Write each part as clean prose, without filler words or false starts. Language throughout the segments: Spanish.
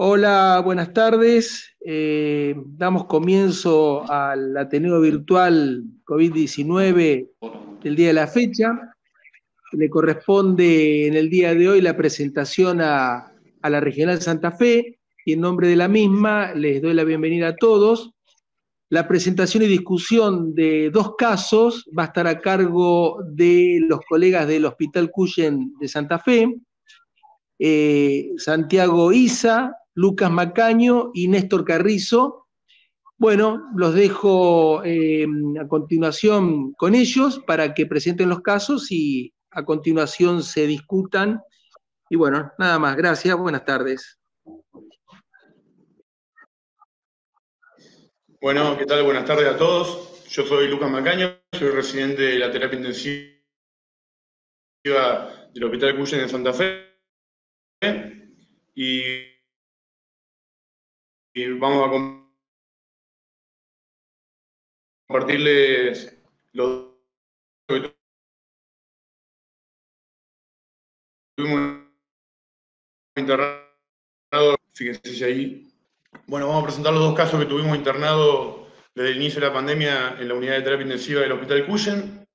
Hola, buenas tardes. Damos comienzo al Ateneo Virtual COVID-19 del día de la fecha. Le corresponde en el día de hoy la presentación a la Regional Santa Fe y en nombre de la misma les doy la bienvenida a todos. La presentación y discusión de dos casos va a estar a cargo de los colegas del Hospital Cuyen de Santa Fe. Santiago Isa, Lucas Macaño y Néstor Carrizo. Bueno, los dejo a continuación con ellos para que presenten los casos y a continuación se discutan. Y bueno, nada más. Gracias. Buenas tardes. Bueno, ¿qué tal? Buenas tardes a todos. Yo soy Lucas Macaño, soy residente de la terapia intensiva del Hospital Cuyen de Santa Fe y vamos a compartirles los que tuvimos internado. Fíjense ahí. Bueno, vamos a presentar los dos casos que tuvimos internado desde el inicio de la pandemia en la unidad de terapia intensiva del Hospital Cuyen.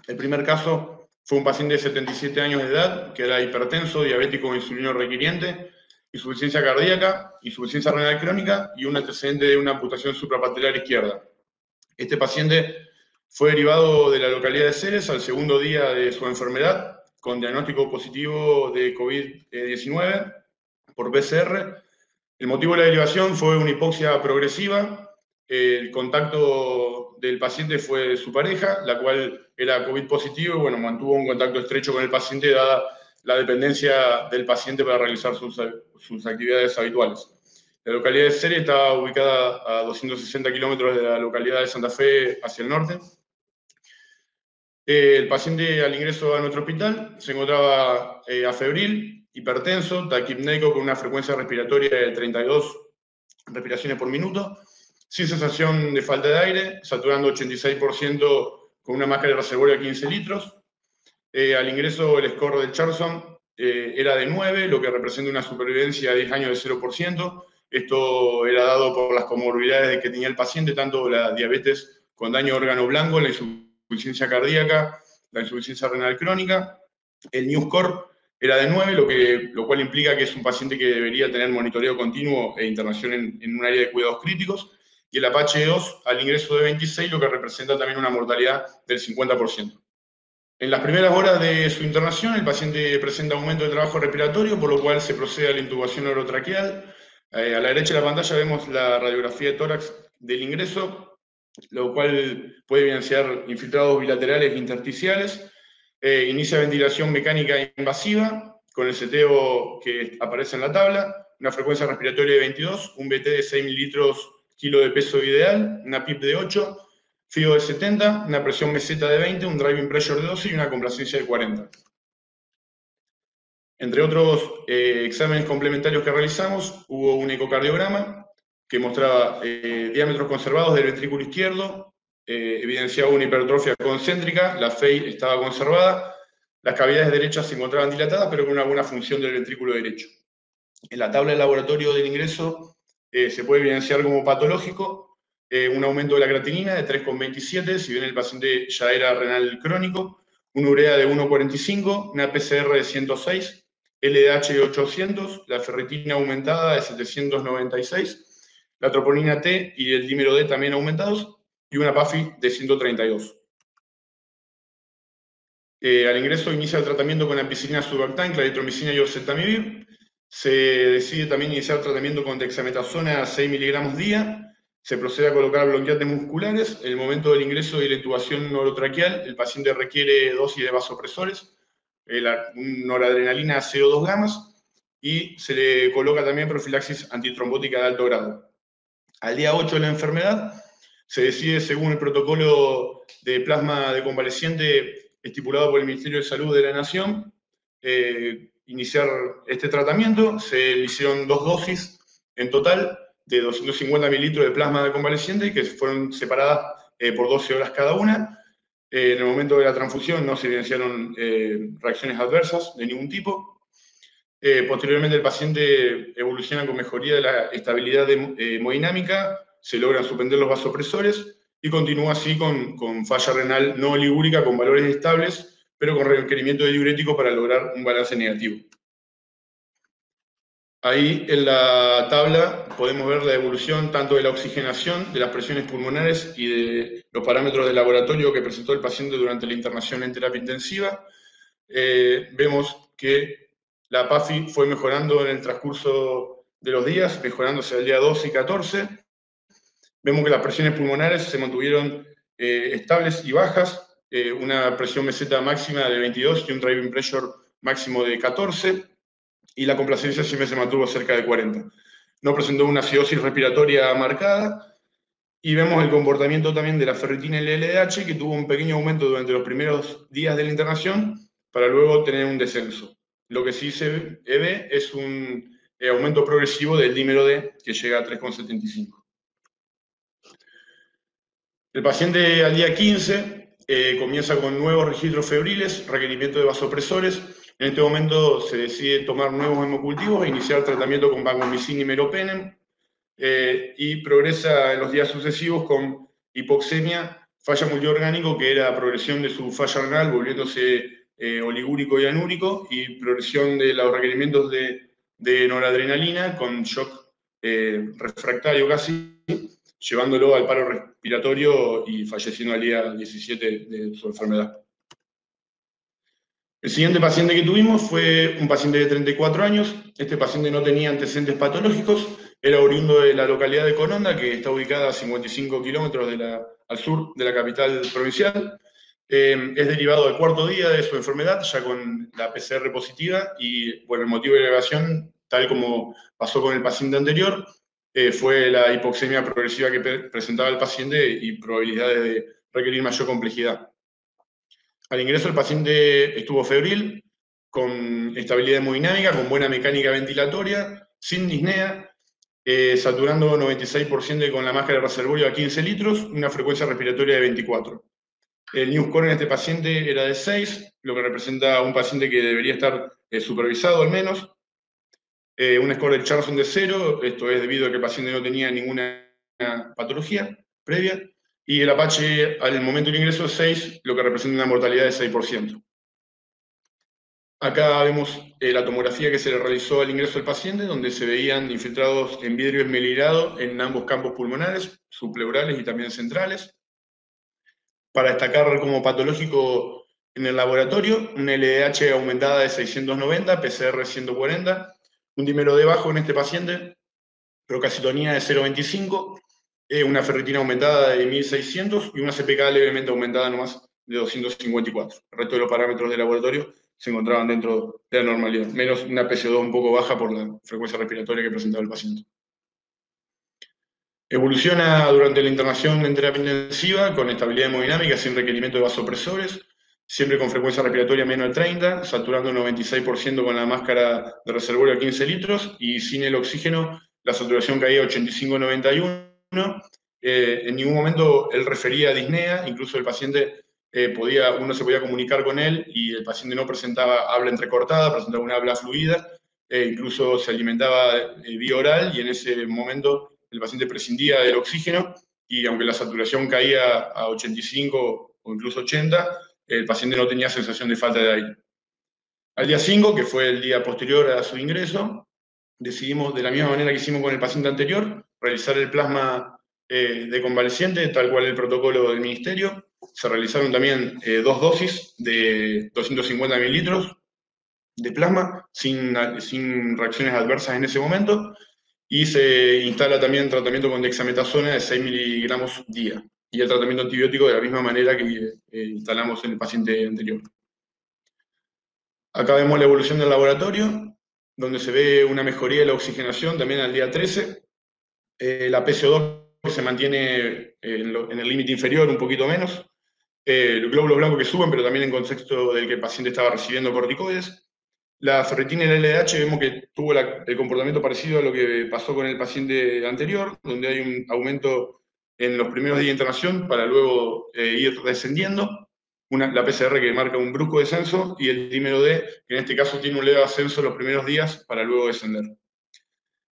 El primer caso fue un paciente de 77 años de edad, que era hipertenso, diabético o insulino requiriente, insuficiencia cardíaca, insuficiencia renal crónica y un antecedente de una amputación suprapatelar izquierda. Este paciente fue derivado de la localidad de Ceres al segundo día de su enfermedad, con diagnóstico positivo de COVID-19 por PCR. El motivo de la derivación fue una hipoxia progresiva. El contacto del paciente fue de su pareja, la cual era COVID positivo y bueno, mantuvo un contacto estrecho con el paciente dada la dependencia del paciente para realizar sus actividades habituales. La localidad de Ceres estaba ubicada a 260 kilómetros de la localidad de Santa Fe hacia el norte. El paciente al ingreso a nuestro hospital se encontraba afebril, hipertenso, taquipneico con una frecuencia respiratoria de 32 respiraciones por minuto, sin sensación de falta de aire, saturando 86% con una máscara de reservorio de 15 litros. Al ingreso el score del Charlson era de 9, lo que representa una supervivencia a 10 años de 0%. Esto era dado por las comorbilidades que tenía el paciente, tanto la diabetes con daño de órgano blanco, la insuficiencia cardíaca, la insuficiencia renal crónica. El New Score era de 9, lo cual implica que es un paciente que debería tener monitoreo continuo e internación en un área de cuidados críticos. Y el Apache 2 al ingreso de 26, lo que representa también una mortalidad del 50%. En las primeras horas de su internación, el paciente presenta aumento de trabajo respiratorio, por lo cual se procede a la intubación orotraqueal. A la derecha de la pantalla vemos la radiografía de tórax del ingreso, lo cual puede evidenciar infiltrados bilaterales intersticiales. Inicia ventilación mecánica invasiva con el seteo que aparece en la tabla, una frecuencia respiratoria de 22, un BT de 6 mililitros kilo de peso ideal, una PIP de 8, FIO de 70, una presión meseta de 20, un driving pressure de 12 y una complacencia de 40. Entre otros exámenes complementarios que realizamos, hubo un ecocardiograma que mostraba diámetros conservados del ventrículo izquierdo, evidenciaba una hipertrofia concéntrica, la FEI estaba conservada, las cavidades derechas se encontraban dilatadas, pero con una buena función del ventrículo derecho. En la tabla de laboratorio del ingreso se puede evidenciar como patológico un aumento de la creatinina de 3,27, si bien el paciente ya era renal crónico, una urea de 1,45, una PCR de 106, LDH de 800, la ferritina aumentada de 796, la troponina T y el dímero D también aumentados, y una PAFI de 132. Al ingreso inicia el tratamiento con ampicilina, suractán, claritromicina y oseltamivir. Se decide también iniciar tratamiento con dexametasona a 6 miligramos día. Se procede a colocar bloqueantes musculares. En el momento del ingreso y la intubación orotraqueal, el paciente requiere dosis de vasopresores, noradrenalina CO2 gamas, y se le coloca también profilaxis antitrombótica de alto grado. Al día 8 de la enfermedad, se decide, según el protocolo de plasma de convaleciente estipulado por el Ministerio de Salud de la Nación, iniciar este tratamiento. Se le hicieron 2 dosis en total de 250 mililitros de plasma de convaleciente que fueron separadas por 12 horas cada una. En el momento de la transfusión no se evidenciaron reacciones adversas de ningún tipo. Posteriormente el paciente evoluciona con mejoría de la estabilidad hemodinámica, se logran suspender los vasopresores y continúa así con falla renal no oligúrica con valores estables, pero con requerimiento de diurético para lograr un balance negativo. Ahí en la tabla podemos ver la evolución tanto de la oxigenación, de las presiones pulmonares y de los parámetros de laboratorio que presentó el paciente durante la internación en terapia intensiva. Vemos que la PAFI fue mejorando en el transcurso de los días, mejorándose al día 12 y 14. Vemos que las presiones pulmonares se mantuvieron estables y bajas, una presión meseta máxima de 22 y un driving pressure máximo de 14, y la complacencia siempre se mantuvo cerca de 40. No presentó una acidosis respiratoria marcada, y vemos el comportamiento también de la ferritina y el LDH, que tuvo un pequeño aumento durante los primeros días de la internación, para luego tener un descenso. Lo que sí se ve es un aumento progresivo del dímero D, que llega a 3,75. El paciente al día 15 comienza con nuevos registros febriles, requerimiento de vasopresores. En este momento se decide tomar nuevos hemocultivos e iniciar tratamiento con vancomicina y meropenem, y progresa en los días sucesivos con hipoxemia, falla multiorgánico, que era progresión de su falla renal, volviéndose oligúrico y anúrico, y progresión de los requerimientos de noradrenalina con shock refractario casi, llevándolo al paro respiratorio y falleciendo al día 17 de su enfermedad. El siguiente paciente que tuvimos fue un paciente de 34 años. Este paciente no tenía antecedentes patológicos, era oriundo de la localidad de Cononda, que está ubicada a 55 kilómetros al sur de la capital provincial. Es derivado al cuarto día de su enfermedad, ya con la PCR positiva, y bueno, el motivo de elevación, tal como pasó con el paciente anterior, fue la hipoxemia progresiva que presentaba el paciente y probabilidades de requerir mayor complejidad. Al ingreso el paciente estuvo febril, con estabilidad hemodinámica, con buena mecánica ventilatoria, sin disnea, saturando 96% con la máscara de reservorio a 15 litros, una frecuencia respiratoria de 24. El New Score en este paciente era de 6, lo que representa a un paciente que debería estar supervisado al menos. Un score del Charlson de 0, esto es debido a que el paciente no tenía ninguna patología previa. Y el Apache al momento del ingreso es 6, lo que representa una mortalidad de 6%. Acá vemos la tomografía que se le realizó al ingreso del paciente, donde se veían infiltrados en vidrio esmerilado en ambos campos pulmonares, subpleurales y también centrales. Para destacar como patológico en el laboratorio, una LDH aumentada de 690, PCR 140, un dímero D bajo en este paciente, procalcitonía de 0,25, una ferritina aumentada de 1600 y una CPK levemente aumentada nomás de 254. El resto de los parámetros del laboratorio se encontraban dentro de la normalidad, menos una PCO2 un poco baja por la frecuencia respiratoria que presentaba el paciente. Evoluciona durante la internación en terapia intensiva con estabilidad hemodinámica sin requerimiento de vasopresores, siempre con frecuencia respiratoria menos de 30, saturando 96% con la máscara de reservorio a 15 litros, y sin el oxígeno la saturación caía a 85-91. En ningún momento él refería a disnea, incluso el paciente uno se podía comunicar con él y el paciente no presentaba habla entrecortada, presentaba una habla fluida, incluso se alimentaba vía oral, y en ese momento el paciente prescindía del oxígeno, y aunque la saturación caía a 85 o incluso 80, el paciente no tenía sensación de falta de aire. Al día 5, que fue el día posterior a su ingreso, decidimos, de la misma manera que hicimos con el paciente anterior, realizar el plasma de convaleciente, tal cual el protocolo del ministerio. Se realizaron también 2 dosis de 250 mililitros de plasma, sin reacciones adversas en ese momento, y se instala también tratamiento con dexametasona de 6 miligramos día, y el tratamiento antibiótico de la misma manera que instalamos en el paciente anterior. Acá vemos la evolución del laboratorio, donde se ve una mejoría de la oxigenación también al día 13. La PCO2 que se mantiene en el límite inferior, un poquito menos. Los glóbulos blancos que suben, pero también en contexto del que el paciente estaba recibiendo corticoides. La ferritina y el LDH vemos que tuvo el comportamiento parecido a lo que pasó con el paciente anterior, donde hay un aumento en los primeros días de internación para luego ir descendiendo. la PCR que marca un brusco descenso, y el dímero D, que en este caso tiene un leve ascenso los primeros días para luego descender.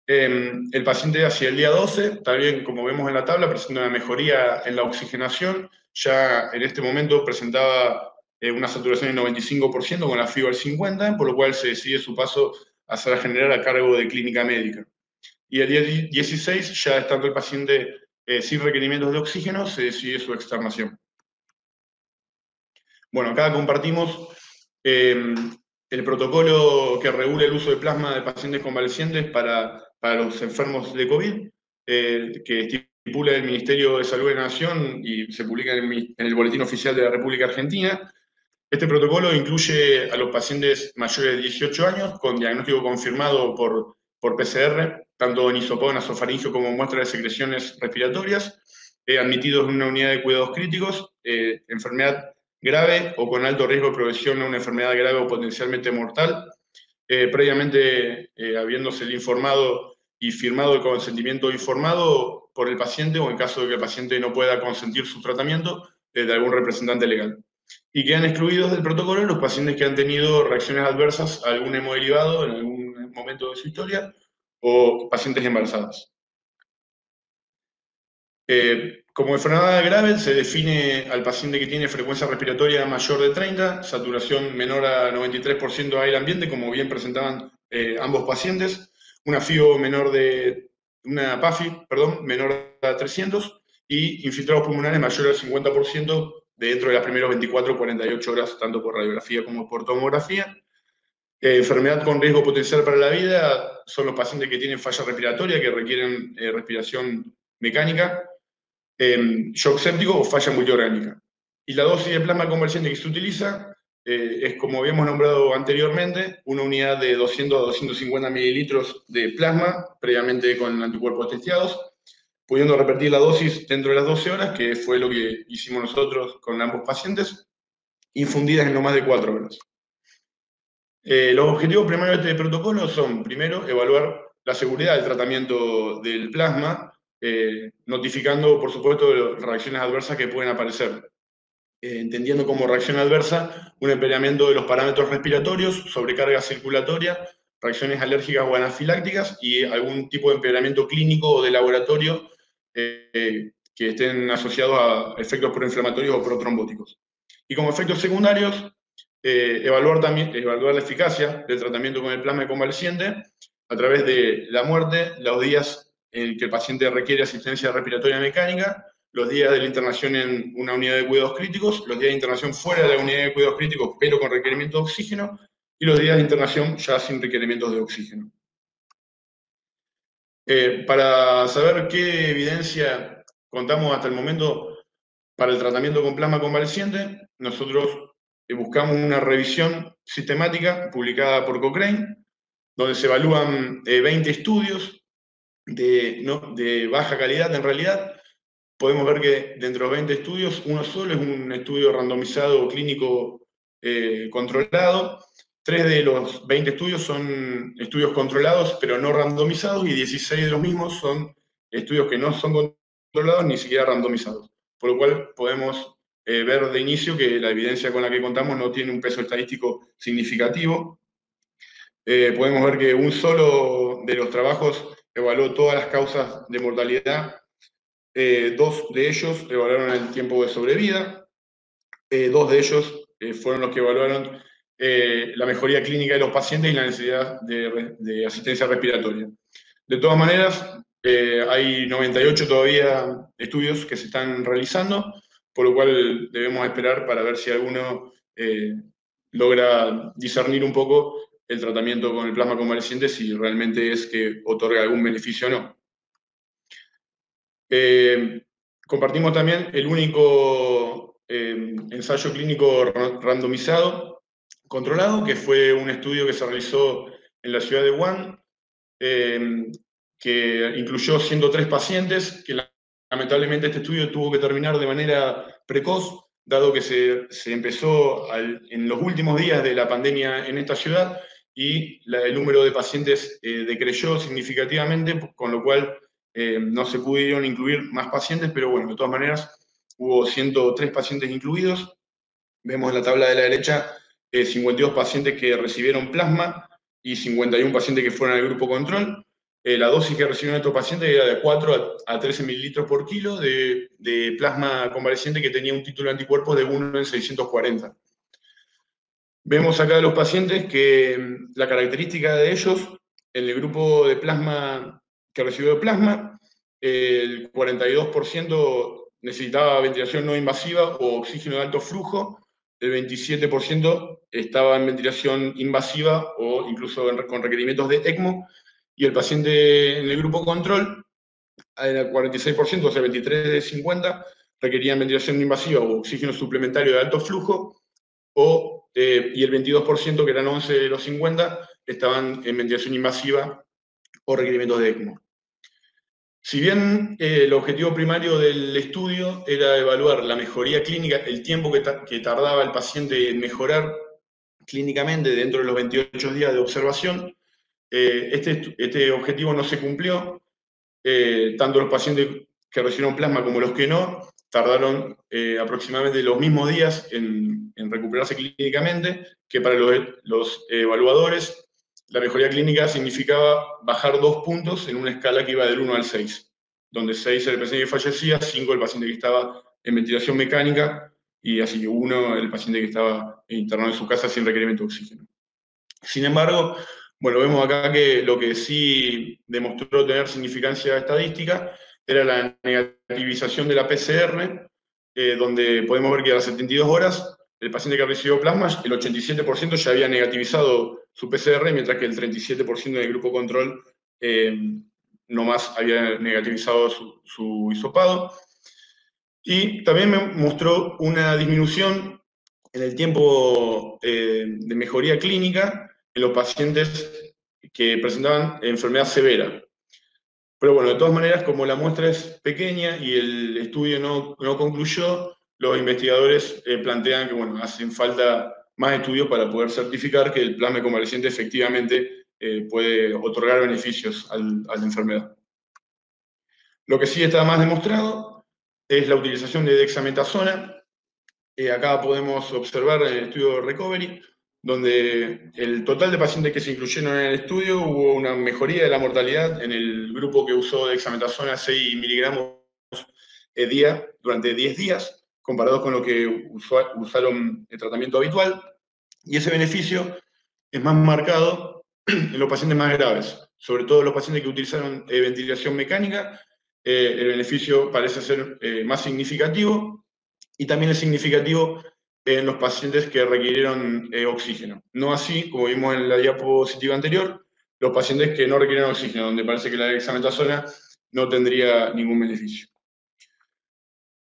El paciente hacia el día 12, también como vemos en la tabla, presenta una mejoría en la oxigenación. Ya en este momento presentaba una saturación del 95% con la FIO al 50%, por lo cual se decide su paso a ser general a cargo de clínica médica. Y el día 16, ya estando el paciente sin requerimientos de oxígeno, se decide su externación. Bueno, acá compartimos el protocolo que regula el uso de plasma de pacientes convalecientes para los enfermos de COVID, que estipula el Ministerio de Salud de la Nación y se publica en el Boletín Oficial de la República Argentina. Este protocolo incluye a los pacientes mayores de 18 años con diagnóstico confirmado por PCR, tanto en hisopado nasofaringeo como muestra de secreciones respiratorias, admitidos en una unidad de cuidados críticos, enfermedad grave o con alto riesgo de progresión a una enfermedad grave o potencialmente mortal, previamente habiéndose informado y firmado el consentimiento informado por el paciente, o en caso de que el paciente no pueda consentir su tratamiento, de algún representante legal. Y quedan excluidos del protocolo los pacientes que han tenido reacciones adversas a algún hemoderivado en algún momento de su historia, o pacientes embarazadas. Como enfermedad grave se define al paciente que tiene frecuencia respiratoria mayor de 30, saturación menor a 93% de aire ambiente, como bien presentaban ambos pacientes, una FIO menor de, una PAFI, perdón, menor a 300, y infiltrados pulmonares mayores al 50% dentro de las primeras 24 o 48 horas, tanto por radiografía como por tomografía. Enfermedad con riesgo potencial para la vida son los pacientes que tienen falla respiratoria, que requieren respiración mecánica, shock séptico o falla multiorgánica. Y la dosis de plasma convaleciente que se utiliza es, como habíamos nombrado anteriormente, una unidad de 200 a 250 mililitros de plasma, previamente con anticuerpos testeados, pudiendo repetir la dosis dentro de las 12 horas, que fue lo que hicimos nosotros con ambos pacientes, infundidas en no más de 4 horas. Los objetivos primarios de este protocolo son, primero, evaluar la seguridad del tratamiento del plasma, notificando, por supuesto, reacciones adversas que pueden aparecer, entendiendo como reacción adversa un empeoramiento de los parámetros respiratorios, sobrecarga circulatoria, reacciones alérgicas o anafilácticas y algún tipo de empeoramiento clínico o de laboratorio que estén asociados a efectos proinflamatorios o protrombóticos. Y como efectos secundarios, evaluar la eficacia del tratamiento con el plasma convaleciente a través de la muerte, los días en que el paciente requiere asistencia respiratoria mecánica, los días de la internación en una unidad de cuidados críticos, los días de internación fuera de la unidad de cuidados críticos, pero con requerimiento de oxígeno, y los días de internación ya sin requerimientos de oxígeno. Para saber qué evidencia contamos hasta el momento para el tratamiento con plasma convaleciente, nosotros buscamos una revisión sistemática publicada por Cochrane, donde se evalúan 20 estudios de baja calidad. En realidad, podemos ver que dentro de los 20 estudios, uno solo es un estudio randomizado clínico controlado. 3 de los 20 estudios son estudios controlados, pero no randomizados, y 16 de los mismos son estudios que no son controlados ni siquiera randomizados. Por lo cual podemos ver de inicio que la evidencia con la que contamos no tiene un peso estadístico significativo. Podemos ver que un solo de los trabajos evaluó todas las causas de mortalidad. 2 de ellos evaluaron el tiempo de sobrevida. 2 de ellos fueron los que evaluaron la mejoría clínica de los pacientes y la necesidad de asistencia respiratoria. De todas maneras, hay 98 todavía estudios que se están realizando, por lo cual debemos esperar para ver si alguno logra discernir un poco el tratamiento con el plasma convaleciente, si realmente es que otorga algún beneficio o no. Compartimos también el único ensayo clínico randomizado controlado, que fue un estudio que se realizó en la ciudad de Wuhan, que incluyó 103 pacientes, que lamentablemente este estudio tuvo que terminar de manera precoz, dado que se empezó en los últimos días de la pandemia en esta ciudad, y el número de pacientes decreyó significativamente, con lo cual no se pudieron incluir más pacientes, pero bueno, de todas maneras hubo 103 pacientes incluidos. Vemos en la tabla de la derecha 52 pacientes que recibieron plasma y 51 pacientes que fueron al grupo control. La dosis que recibieron estos pacientes era de 4 a 13 mililitros por kilo de plasma convaleciente que tenía un título de anticuerpos de 1 en 640. Vemos acá de los pacientes que la característica de ellos, en el grupo de plasma que recibió plasma, el 42% necesitaba ventilación no invasiva o oxígeno de alto flujo, el 27% estaba en ventilación invasiva o incluso con requerimientos de ECMO, y el paciente en el grupo control, el 46%, o sea, 23 de 50, requerían ventilación invasiva o oxígeno suplementario de alto flujo, y el 22%, que eran 11 de los 50, estaban en ventilación invasiva o requerimientos de ECMO. Si bien el objetivo primario del estudio era evaluar la mejoría clínica, el tiempo que tardaba el paciente en mejorar clínicamente dentro de los 28 días de observación, este objetivo no se cumplió. Tanto los pacientes que recibieron plasma como los que no tardaron aproximadamente los mismos días en recuperarse clínicamente, que para los evaluadores la mejoría clínica significaba bajar 2 puntos en una escala que iba del 1 al 6, donde 6 era el paciente que fallecía, 5 el paciente que estaba en ventilación mecánica, y así que 1 el paciente que estaba internado en su casa sin requerimiento de oxígeno. Sin embargo, bueno, vemos acá que lo que sí demostró tener significancia estadística era la negativización de la PCR, donde podemos ver que a las 72 horas el paciente que recibió plasma, el 87% ya había negativizado su PCR, mientras que el 37% del grupo control no más había negativizado su hisopado. Y también me mostró una disminución en el tiempo de mejoría clínica en los pacientes que presentaban enfermedad severa. Pero bueno, de todas maneras, como la muestra es pequeña y el estudio no concluyó, los investigadores plantean que bueno, hacen falta más estudios para poder certificar que el plasma convaleciente efectivamente puede otorgar beneficios a la enfermedad. Lo que sí está más demostrado es la utilización de dexametasona. Acá podemos observar el estudio de Recovery, donde el total de pacientes que se incluyeron en el estudio hubo una mejoría de la mortalidad en el grupo que usó dexametasona 6 miligramos día durante 10 días, comparados con lo que usaron el tratamiento habitual, y ese beneficio es más marcado en los pacientes más graves, sobre todo los pacientes que utilizaron ventilación mecánica. El beneficio parece ser más significativo, y también es significativo en los pacientes que requirieron oxígeno. No así, como vimos en la diapositiva anterior, los pacientes que no requieren oxígeno, donde parece que la dexametasona no tendría ningún beneficio.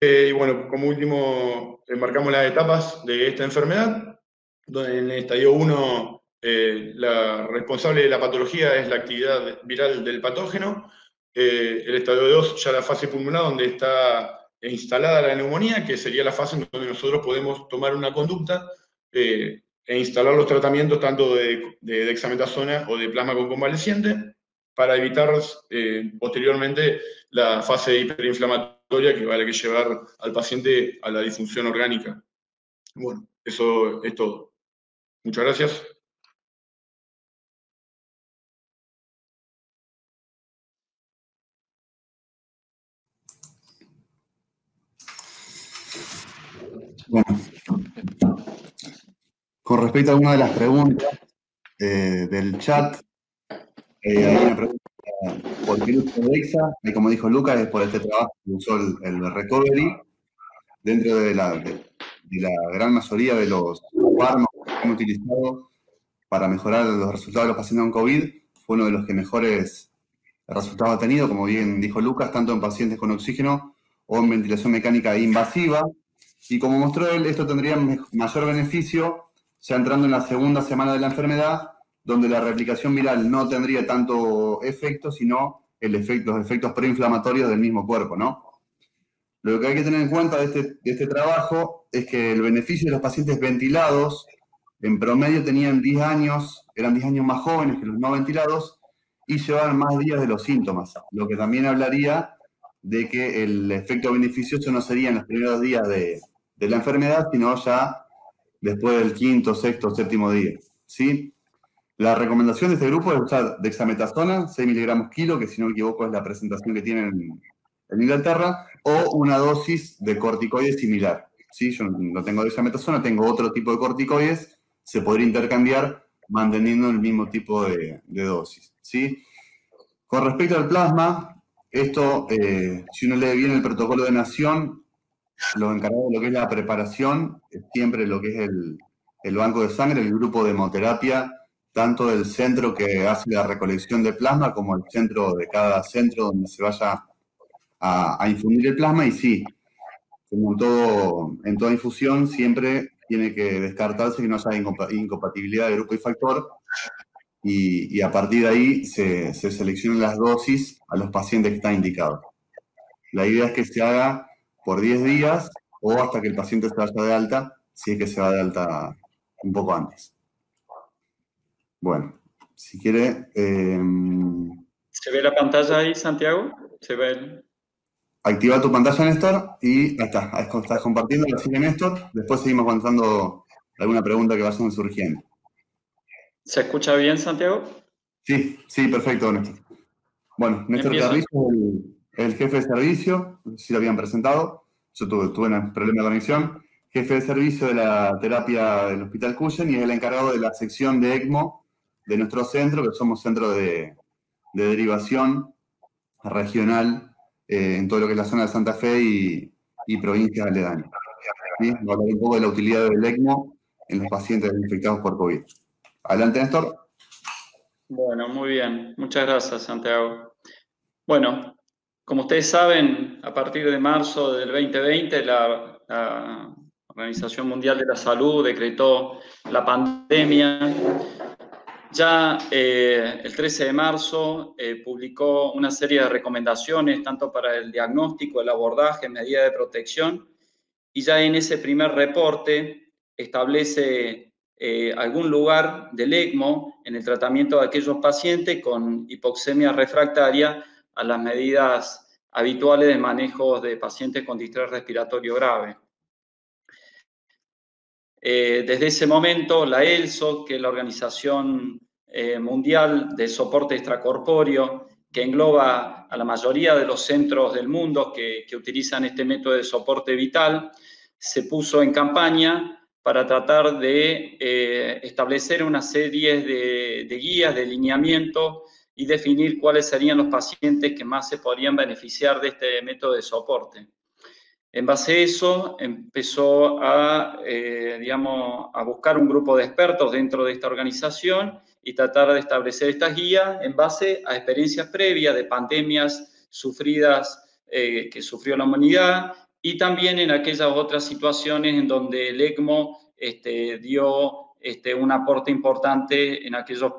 Y bueno, como último, marcamos las etapas de esta enfermedad, donde en el estadio 1 la responsable de la patología es la actividad viral del patógeno. El estadio 2 ya la fase pulmonar, donde está instalada la neumonía, que sería la fase en donde nosotros podemos tomar una conducta e instalar los tratamientos tanto de dexametasona o de plasma con convaleciente, para evitar posteriormente la fase hiperinflamatoria que va a llevar al paciente a la disfunción orgánica. Bueno, eso es todo. Muchas gracias. Bueno, con respecto a alguna de las preguntas del chat, hay una pregunta por qué uso de Dexa, y como dijo Lucas, es por este trabajo que usó el Recovery. Dentro de la gran mayoría de los fármacos que hemos utilizado para mejorar los resultados de los pacientes con COVID, fue uno de los que mejores resultados ha tenido, como bien dijo Lucas, tanto en pacientes con oxígeno o en ventilación mecánica invasiva. Y como mostró él, esto tendría mayor beneficio ya entrando en la segunda semana de la enfermedad, donde la replicación viral no tendría tanto efecto, sino los efectos preinflamatorios del mismo cuerpo, ¿no? Lo que hay que tener en cuenta de este trabajo es que el beneficio de los pacientes ventilados, en promedio tenían 10 años, eran 10 años más jóvenes que los no ventilados, y llevaban más días de los síntomas, lo que también hablaría de que el efecto beneficioso no sería en los primeros días de la enfermedad, sino ya después del quinto, sexto, séptimo día, ¿sí? La recomendación de este grupo es usar dexametasona, 6 miligramos kilo, que si no me equivoco es la presentación que tienen en Inglaterra, o una dosis de corticoides similar. ¿Sí? Yo no tengo dexametasona, tengo otro tipo de corticoides, se podría intercambiar manteniendo el mismo tipo de dosis. ¿Sí? Con respecto al plasma, esto, si uno lee bien el protocolo de Nación, los encargados de lo que es la preparación, siempre lo que es el banco de sangre, el grupo de hemoterapia, tanto del centro que hace la recolección de plasma como el centro de cada centro donde se vaya a infundir el plasma. Y sí, como en toda infusión, siempre tiene que descartarse que no haya incompatibilidad de grupo y factor. Y a partir de ahí se seleccionan las dosis a los pacientes que están indicados. La idea es que se haga por 10 días o hasta que el paciente se vaya de alta, si es que se va de alta un poco antes. Bueno, si quiere... ¿Se ve la pantalla ahí, Santiago? ¿Se ve el... Activa tu pantalla, Néstor, y ahí está. Ahí estás compartiendo, la sigue Néstor. Después seguimos avanzando alguna pregunta que vayan surgiendo. ¿Se escucha bien, Santiago? Sí, sí, perfecto, Néstor. Bueno, Néstor Carrizo, el jefe de servicio, no sé si lo habían presentado. Yo tuve un problema de conexión. Jefe de servicio de la terapia del Hospital Cuyen y es el encargado de la sección de ECMO de nuestro centro, que somos centro de derivación regional en todo lo que es la zona de Santa Fe y provincias aledañas. ¿Sí? Vamos a hablar un poco de la utilidad del ECMO en los pacientes infectados por COVID. Adelante, Néstor. Bueno, muy bien. Muchas gracias, Santiago. Bueno, como ustedes saben, a partir de marzo del 2020, la Organización Mundial de la Salud decretó la pandemia. Ya el 13 de marzo publicó una serie de recomendaciones, tanto para el diagnóstico, el abordaje, medidas de protección, y ya en ese primer reporte establece algún lugar del ECMO en el tratamiento de aquellos pacientes con hipoxemia refractaria a las medidas habituales de manejo de pacientes con distrés respiratorio grave. Desde ese momento, la ELSO, que es la Organización Mundial de Soporte Extracorpóreo, que engloba a la mayoría de los centros del mundo que utilizan este método de soporte vital, se puso en campaña para tratar de establecer una serie de guías, de lineamientos y definir cuáles serían los pacientes que más se podrían beneficiar de este método de soporte. En base a eso, empezó a buscar un grupo de expertos dentro de esta organización y tratar de establecer estas guías en base a experiencias previas de pandemias sufridas que sufrió la humanidad y también en aquellas otras situaciones en donde el ECMO dio un aporte importante en aquellos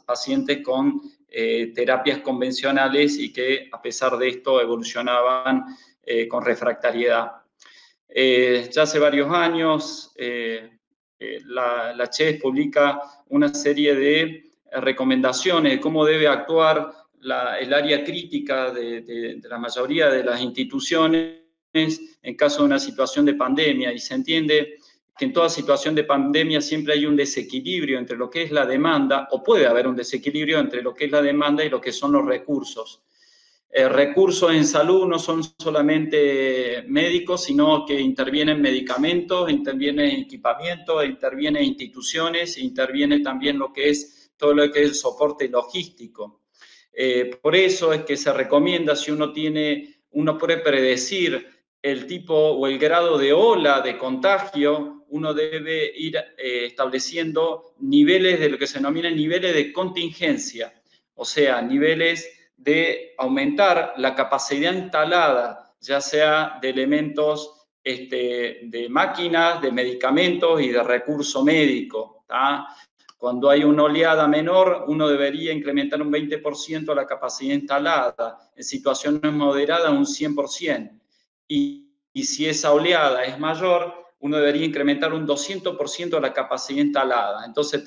pacientes con terapias convencionales y que a pesar de esto evolucionaban con refractariedad. Ya hace varios años la CHES publica una serie de recomendaciones de cómo debe actuar el área crítica de la mayoría de las instituciones en caso de una situación de pandemia, y se entiende que en toda situación de pandemia siempre hay un desequilibrio entre lo que es la demanda, o puede haber un desequilibrio entre lo que es la demanda y lo que son los recursos. Recursos en salud no son solamente médicos, sino que intervienen medicamentos, intervienen equipamientos, intervienen instituciones, interviene también lo que es todo lo que es el soporte logístico. Por eso es que se recomienda, si uno puede predecir el tipo o el grado de ola de contagio, uno debe ir estableciendo niveles de lo que se denomina niveles de contingencia, o sea, niveles de aumentar la capacidad instalada, ya sea de elementos de máquinas, de medicamentos y de recurso médico. Cuando hay una oleada menor, uno debería incrementar un 20% la capacidad instalada, en situaciones moderadas un 100%. Y si esa oleada es mayor, uno debería incrementar un 200% la capacidad instalada. Entonces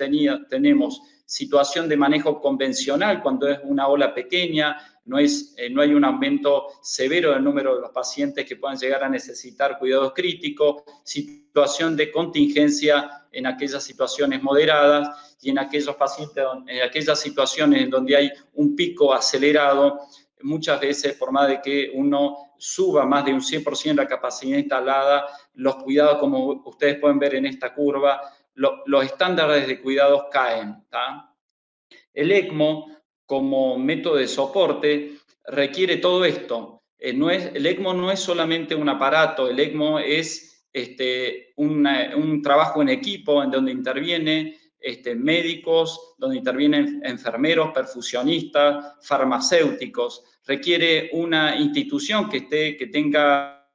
tenemos situación de manejo convencional cuando es una ola pequeña, no hay un aumento severo del número de los pacientes que puedan llegar a necesitar cuidados críticos, situación de contingencia en aquellas situaciones moderadas y en aquellos pacientes, en aquellas situaciones en donde hay un pico acelerado, muchas veces por más de que uno suba más de un 100% la capacidad instalada, los cuidados, como ustedes pueden ver en esta curva, los estándares de cuidados caen, ¿tá? El ECMO, como método de soporte, requiere todo esto. El ECMO no es solamente un aparato, el ECMO es un trabajo en equipo en donde intervienen médicos, donde intervienen enfermeros, perfusionistas, farmacéuticos. Requiere una institución que tenga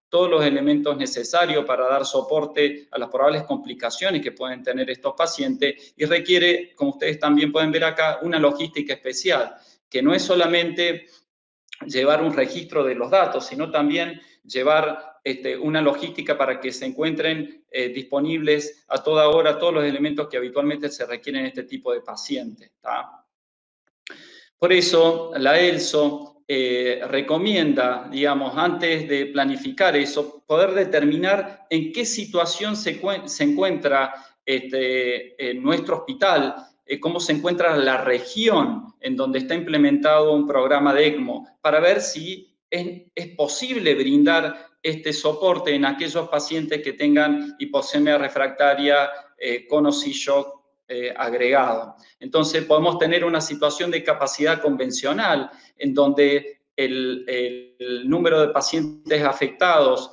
todos los elementos necesarios para dar soporte a las probables complicaciones que pueden tener estos pacientes y requiere, como ustedes también pueden ver acá, una logística especial, que no es solamente llevar un registro de los datos, sino también llevar una logística para que se encuentren disponibles a toda hora todos los elementos que habitualmente se requieren en este tipo de pacientes, ¿tá? Por eso, la ELSO recomienda, digamos, antes de planificar eso, poder determinar en qué situación se encuentra nuestro hospital, cómo se encuentra la región en donde está implementado un programa de ECMO, para ver si es posible brindar este soporte en aquellos pacientes que tengan hipoxemia refractaria con o sin shock agregado. Entonces, podemos tener una situación de capacidad convencional en donde el número de pacientes afectados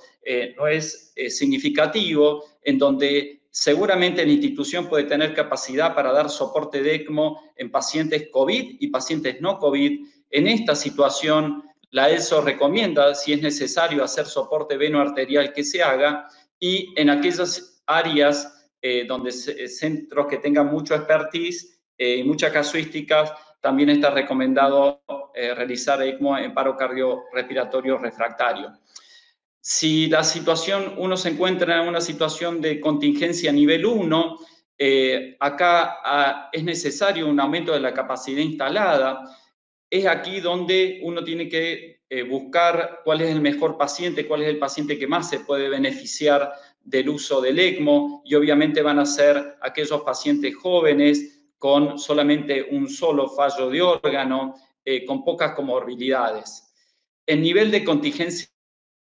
no es significativo, en donde seguramente la institución puede tener capacidad para dar soporte de ECMO en pacientes COVID y pacientes no COVID. En esta situación, la ELSO recomienda, si es necesario, hacer soporte venoarterial que se haga, y en aquellas áreas donde centros que tengan mucho expertise y muchas casuísticas, también está recomendado realizar ECMO en paro cardiorrespiratorio refractario. Si la situación, uno se encuentra en una situación de contingencia nivel 1, acá es necesario un aumento de la capacidad instalada. Es aquí donde uno tiene que buscar cuál es el mejor paciente, cuál es el paciente que más se puede beneficiar del uso del ECMO, y obviamente van a ser aquellos pacientes jóvenes con solamente un solo fallo de órgano, con pocas comorbilidades. El nivel de contingencia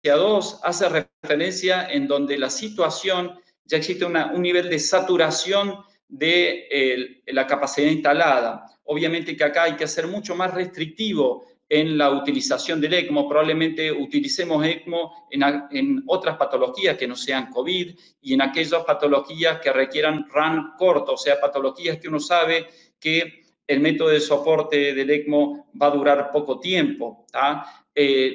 2 hace referencia en donde la situación, ya existe un nivel de saturación de la capacidad instalada. Obviamente que acá hay que ser mucho más restrictivo en la utilización del ECMO. Probablemente utilicemos ECMO en otras patologías que no sean COVID y en aquellas patologías que requieran run corto, o sea, patologías que uno sabe que el método de soporte del ECMO va a durar poco tiempo, ¿tá?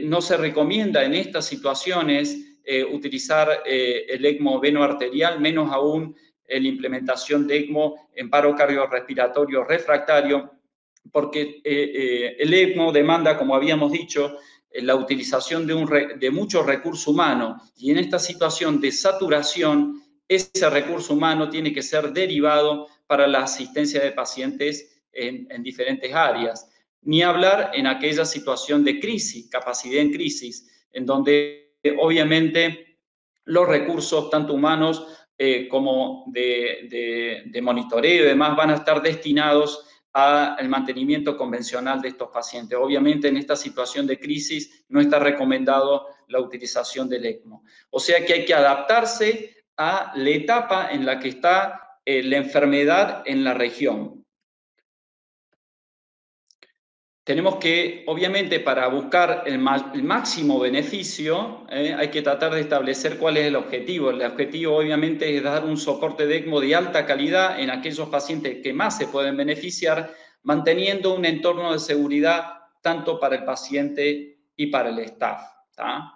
No se recomienda en estas situaciones utilizar el ECMO venoarterial, menos aún la implementación de ECMO en paro cardiorrespiratorio refractario, porque el ECMO demanda, como habíamos dicho, la utilización de mucho recurso humano, y en esta situación de saturación, ese recurso humano tiene que ser derivado para la asistencia de pacientes en diferentes áreas. Ni hablar en aquella situación de crisis, capacidad en crisis, en donde obviamente los recursos, tanto humanos como de monitoreo y demás, van a estar destinados al mantenimiento convencional de estos pacientes. Obviamente, en esta situación de crisis no está recomendado la utilización del ECMO. O sea que hay que adaptarse a la etapa en la que está la enfermedad en la región. Tenemos que, obviamente, para buscar el máximo beneficio, hay que tratar de establecer cuál es el objetivo. El objetivo, obviamente, es dar un soporte de ECMO de alta calidad en aquellos pacientes que más se pueden beneficiar, manteniendo un entorno de seguridad tanto para el paciente y para el staff, ¿tá?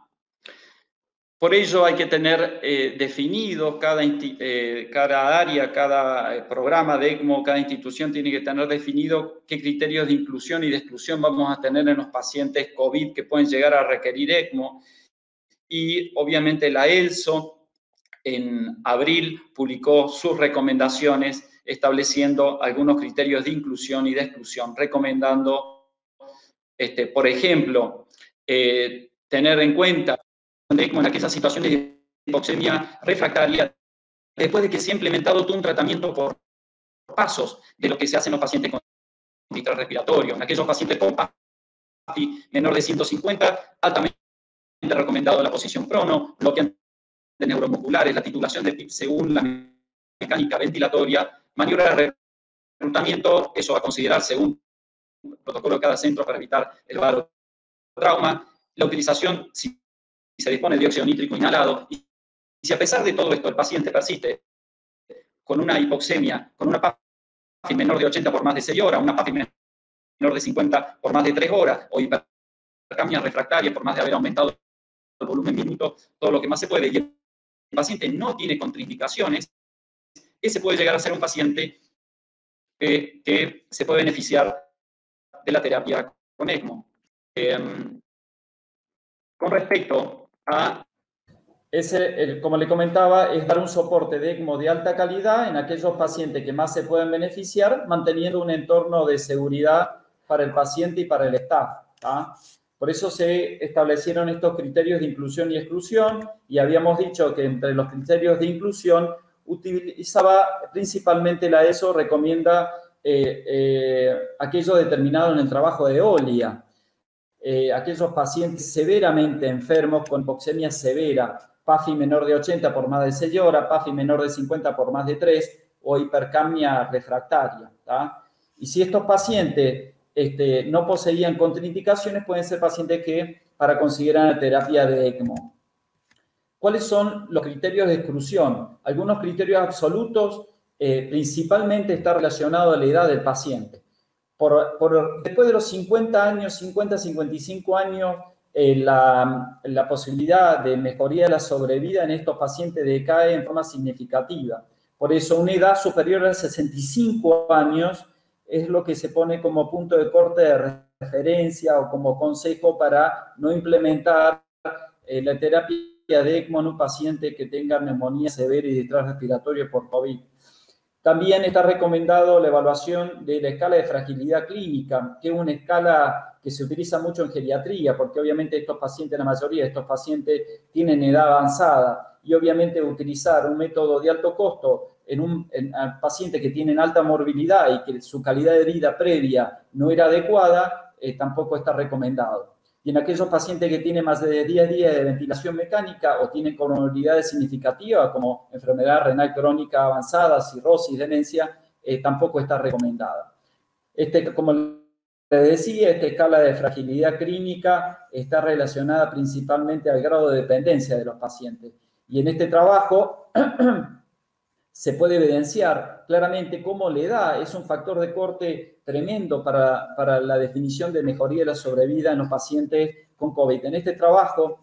Por ello hay que tener definido cada área, cada programa de ECMO, cada institución tiene que tener definido qué criterios de inclusión y de exclusión vamos a tener en los pacientes COVID que pueden llegar a requerir ECMO. Y obviamente la ELSO en abril publicó sus recomendaciones estableciendo algunos criterios de inclusión y de exclusión, recomendando, por ejemplo, tener en cuenta en aquellas situaciones de hipoxemia refractaria, después de que se ha implementado todo un tratamiento por pasos de lo que se hace en los pacientes con distrés respiratorio, en aquellos pacientes con PAFI menor de 150, altamente recomendado la posición prono, bloqueante de neuromusculares, la titulación de PIP según la mecánica ventilatoria, maniobra de reclutamiento, eso va a considerar según el protocolo de cada centro para evitar el barotrauma, la utilización, si se dispone de dióxido nítrico inhalado, y si a pesar de todo esto el paciente persiste con una hipoxemia, con una PAFI menor de 80 por más de 6 horas, una PAFI menor de 50 por más de 3 horas, o hipercamia refractaria por más de haber aumentado el volumen minuto, todo lo que más se puede, y el paciente no tiene contraindicaciones, ese puede llegar a ser un paciente que se puede beneficiar de la terapia con ECMO. Con respecto a... como le comentaba, es dar un soporte de ECMO de alta calidad en aquellos pacientes que más se pueden beneficiar, manteniendo un entorno de seguridad para el paciente y para el staff. Por eso se establecieron estos criterios de inclusión y exclusión, y habíamos dicho que entre los criterios de inclusión utilizaba principalmente la ESO, recomienda aquello determinado en el trabajo de Olia. Aquellos pacientes severamente enfermos con hipoxemia severa, PAFI menor de 80 por más de 6 horas, PAFI menor de 50 por más de 3 o hipercamia refractaria. Y si estos pacientes no poseían contraindicaciones, pueden ser pacientes que para considerar la terapia de ECMO. ¿Cuáles son los criterios de exclusión? Algunos criterios absolutos, principalmente está relacionado a la edad del paciente. Después de los 50 años, 50, 55 años, la posibilidad de mejoría de la sobrevida en estos pacientes decae en forma significativa. Por eso, una edad superior a 65 años es lo que se pone como punto de corte de referencia o como consejo para no implementar la terapia de ECMO en un paciente que tenga neumonía severa y distrés respiratorio por COVID. También está recomendado la evaluación de la escala de fragilidad clínica, que es una escala que se utiliza mucho en geriatría, porque obviamente estos pacientes, la mayoría de estos pacientes tienen edad avanzada, y obviamente utilizar un método de alto costo en pacientes que tienen alta morbilidad y que su calidad de vida previa no era adecuada, tampoco está recomendado. Y en aquellos pacientes que tienen más de 10 días de ventilación mecánica o tienen comorbilidades significativas como enfermedad renal crónica avanzada, cirrosis, demencia, tampoco está recomendada. Como le decía, esta escala de fragilidad clínica está relacionada principalmente al grado de dependencia de los pacientes. Y en este trabajo se puede evidenciar claramente cómo la edad es un factor de corte tremendo para la definición de mejoría de la sobrevida en los pacientes con COVID. En este trabajo,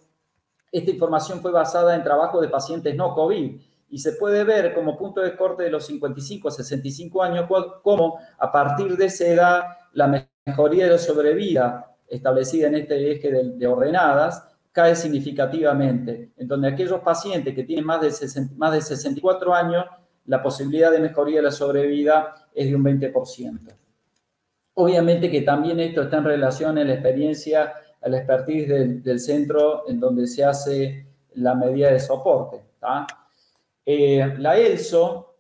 esta información fue basada en trabajo de pacientes no COVID y se puede ver como punto de corte de los 55 a 65 años cómo a partir de esa edad la mejoría de la sobrevida establecida en este eje de ordenadas cae significativamente, en donde aquellos pacientes que tienen más de 64 años, la posibilidad de mejoría de la sobrevida es de un 20%. Obviamente que también esto está en relación a la experiencia, a la expertise del centro en donde se hace la medida de soporte. La ELSO,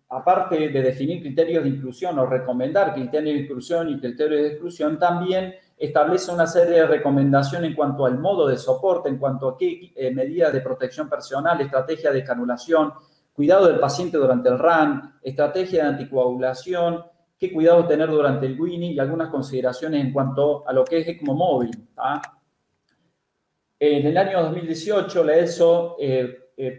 aparte de definir criterios de inclusión o recomendar criterios de inclusión y criterios de exclusión, también establece una serie de recomendaciones en cuanto al modo de soporte, en cuanto a qué medidas de protección personal, estrategia de canulación, cuidado del paciente durante el RAN, estrategia de anticoagulación, qué cuidado tener durante el WINI y algunas consideraciones en cuanto a lo que es ECMO móvil. En el año 2018, la ELSO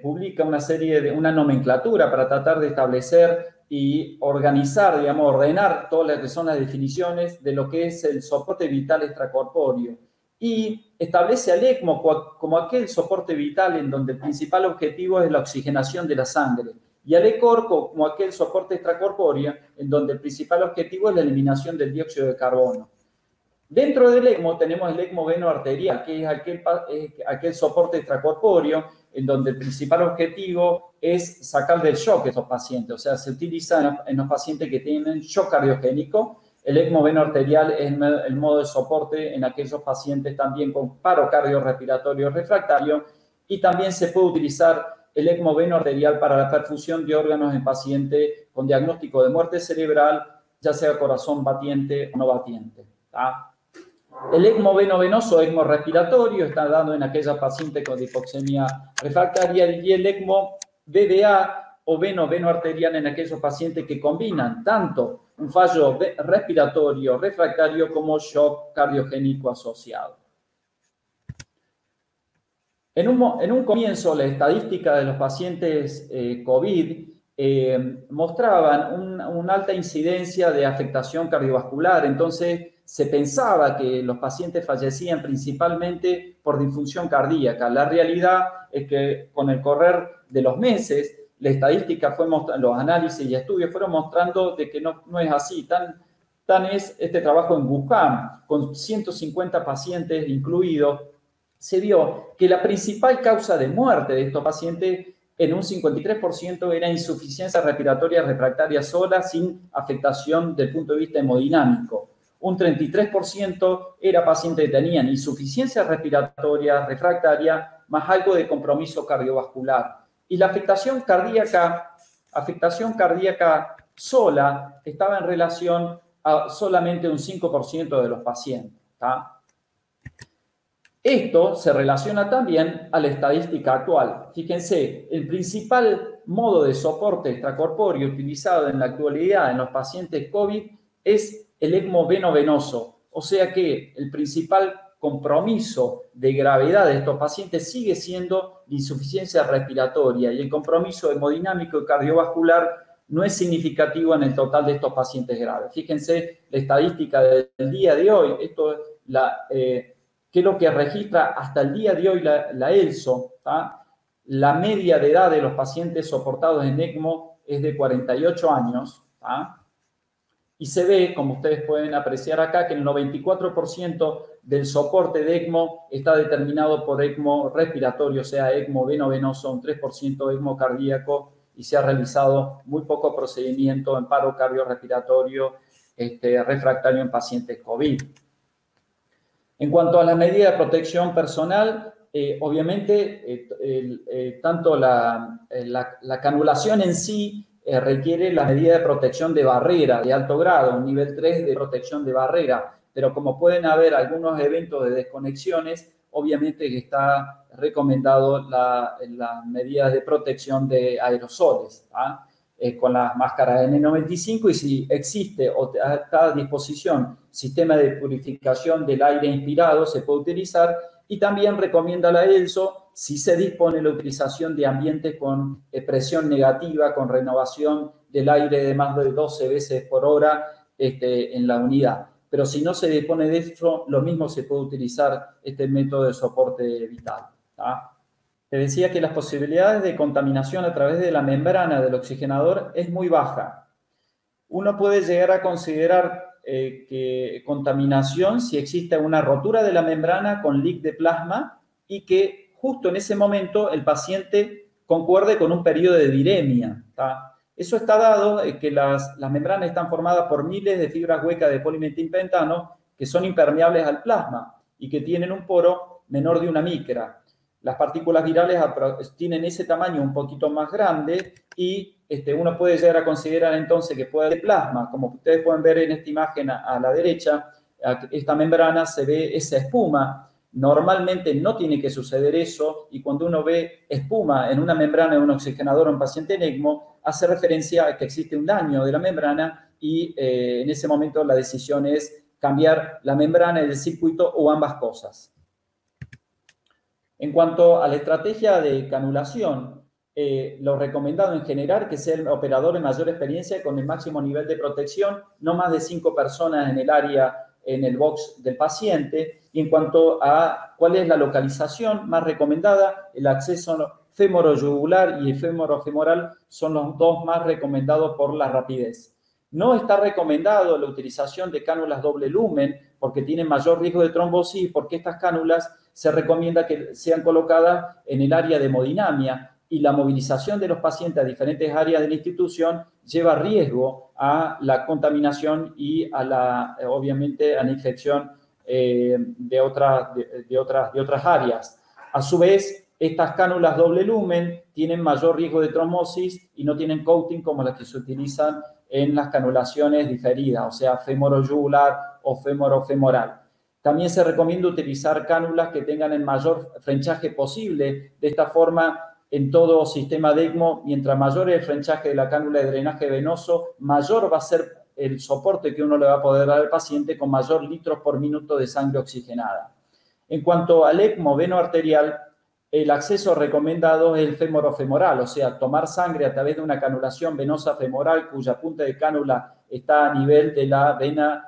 publica una nomenclatura para tratar de establecer y organizar, digamos, ordenar todas las que son las definiciones de lo que es el soporte vital extracorpóreo y establece al ECMO como aquel soporte vital en donde el principal objetivo es la oxigenación de la sangre y al ECOR como aquel soporte extracorpóreo en donde el principal objetivo es la eliminación del dióxido de carbono. Dentro del ECMO tenemos el ECMO veno-arterial, que es aquel soporte extracorpóreo en donde el principal objetivo es sacar del shock a estos pacientes. O sea, se utiliza en los pacientes que tienen shock cardiogénico. El ECMO veno-arterial es el modo de soporte en aquellos pacientes también con paro cardiorrespiratorio refractario, y también se puede utilizar el ECMO veno-arterial para la perfusión de órganos en pacientes con diagnóstico de muerte cerebral, ya sea corazón batiente o no batiente. ¿Tá? El ECMO veno-venoso, ECMO respiratorio, está dado en aquellas pacientes con hipoxemia refractaria, y el ECMO VVA o veno-arterial en aquellos pacientes que combinan tanto un fallo respiratorio refractario como shock cardiogénico asociado. En un comienzo, la estadística de los pacientes COVID mostraban una alta incidencia de afectación cardiovascular. Entonces, se pensaba que los pacientes fallecían principalmente por disfunción cardíaca. La realidad es que con el correr de los meses, la estadística fue mostrando, los análisis y estudios fueron mostrando de que no es así. Tan es este trabajo en Wuhan, con 150 pacientes incluidos, se vio que la principal causa de muerte de estos pacientes en un 53% era insuficiencia respiratoria refractaria sola, sin afectación del punto de vista hemodinámico. Un 33% era pacientes que tenían insuficiencia respiratoria refractaria más algo de compromiso cardiovascular. Y la afectación cardíaca sola estaba en relación a solamente un 5% de los pacientes. ¿Tá? Esto se relaciona también a la estadística actual. Fíjense, el principal modo de soporte extracorpóreo utilizado en la actualidad en los pacientes COVID es el ECMO veno-venoso. O sea que el principal compromiso de gravedad de estos pacientes sigue siendo la insuficiencia respiratoria, y el compromiso hemodinámico y cardiovascular no es significativo en el total de estos pacientes graves. Fíjense la estadística del día de hoy. Esto es que es lo que registra hasta el día de hoy la ELSO. ¿Tá? La media de edad de los pacientes soportados en ECMO es de 48 años. ¿Tá? Y se ve, como ustedes pueden apreciar acá, que el 94% del soporte de ECMO está determinado por ECMO respiratorio, o sea, ECMO veno-venoso, un 3% ECMO cardíaco, y se ha realizado muy poco procedimiento en paro cardiorrespiratorio refractario en pacientes COVID. En cuanto a las medidas de protección personal, obviamente, tanto la canulación en sí requiere la medida de protección de barrera de alto grado, un nivel 3 de protección de barrera, pero como pueden haber algunos eventos de desconexiones, obviamente que está recomendado las medidas de protección de aerosoles, con las máscaras N95, y si existe o está a disposición sistema de purificación del aire inspirado, se puede utilizar. Y también recomienda la ELSO si se dispone la utilización de ambientes con presión negativa, con renovación del aire de más de 12 veces por hora en la unidad. Pero si no se dispone de eso, lo mismo se puede utilizar este método de soporte vital. ¿Tá? Te decía que las posibilidades de contaminación a través de la membrana del oxigenador es muy baja. Uno puede llegar a considerar que contaminación si existe una rotura de la membrana con leak de plasma y que justo en ese momento el paciente concuerde con un periodo de viremia. ¿Tá? Eso está dado que las membranas están formadas por miles de fibras huecas de polimetilpentano que son impermeables al plasma y que tienen un poro menor de 1 micra. Las partículas virales tienen ese tamaño un poquito más grande y uno puede llegar a considerar entonces que puede haber plasma. Como ustedes pueden ver en esta imagen a la derecha, esta membrana se ve esa espuma. Normalmente no tiene que suceder eso, y cuando uno ve espuma en una membrana de un oxigenador en un paciente en ECMO, hace referencia a que existe un daño de la membrana y en ese momento la decisión es cambiar la membrana del circuito o ambas cosas. En cuanto a la estrategia de canulación, lo recomendado en general que sea el operador de mayor experiencia con el máximo nivel de protección, no más de 5 personas en el área, en el box del paciente. Y en cuanto a cuál es la localización más recomendada, el acceso fémoro-yugular y el fémoro-femoral son los dos más recomendados por la rapidez. No está recomendado la utilización de cánulas doble lumen porque tienen mayor riesgo de trombosis, porque estas cánulas se recomienda que sean colocadas en el área de hemodinamia, y la movilización de los pacientes a diferentes áreas de la institución lleva riesgo a la contaminación y obviamente a la infección de otras áreas. A su vez, estas cánulas doble lumen tienen mayor riesgo de trombosis y no tienen coating como las que se utilizan en las canulaciones diferidas, o sea, femoroyugular o femorofemoral. También se recomienda utilizar cánulas que tengan el mayor frenchaje posible. De esta forma, en todo sistema de ECMO, mientras mayor es el frenchaje de la cánula de drenaje venoso, mayor va a ser el soporte que uno le va a poder dar al paciente con mayor litros por minuto de sangre oxigenada. En cuanto al ECMO venoarterial, el acceso recomendado es el femorofemoral, o sea, tomar sangre a través de una canulación venosa femoral cuya punta de cánula está a nivel de la vena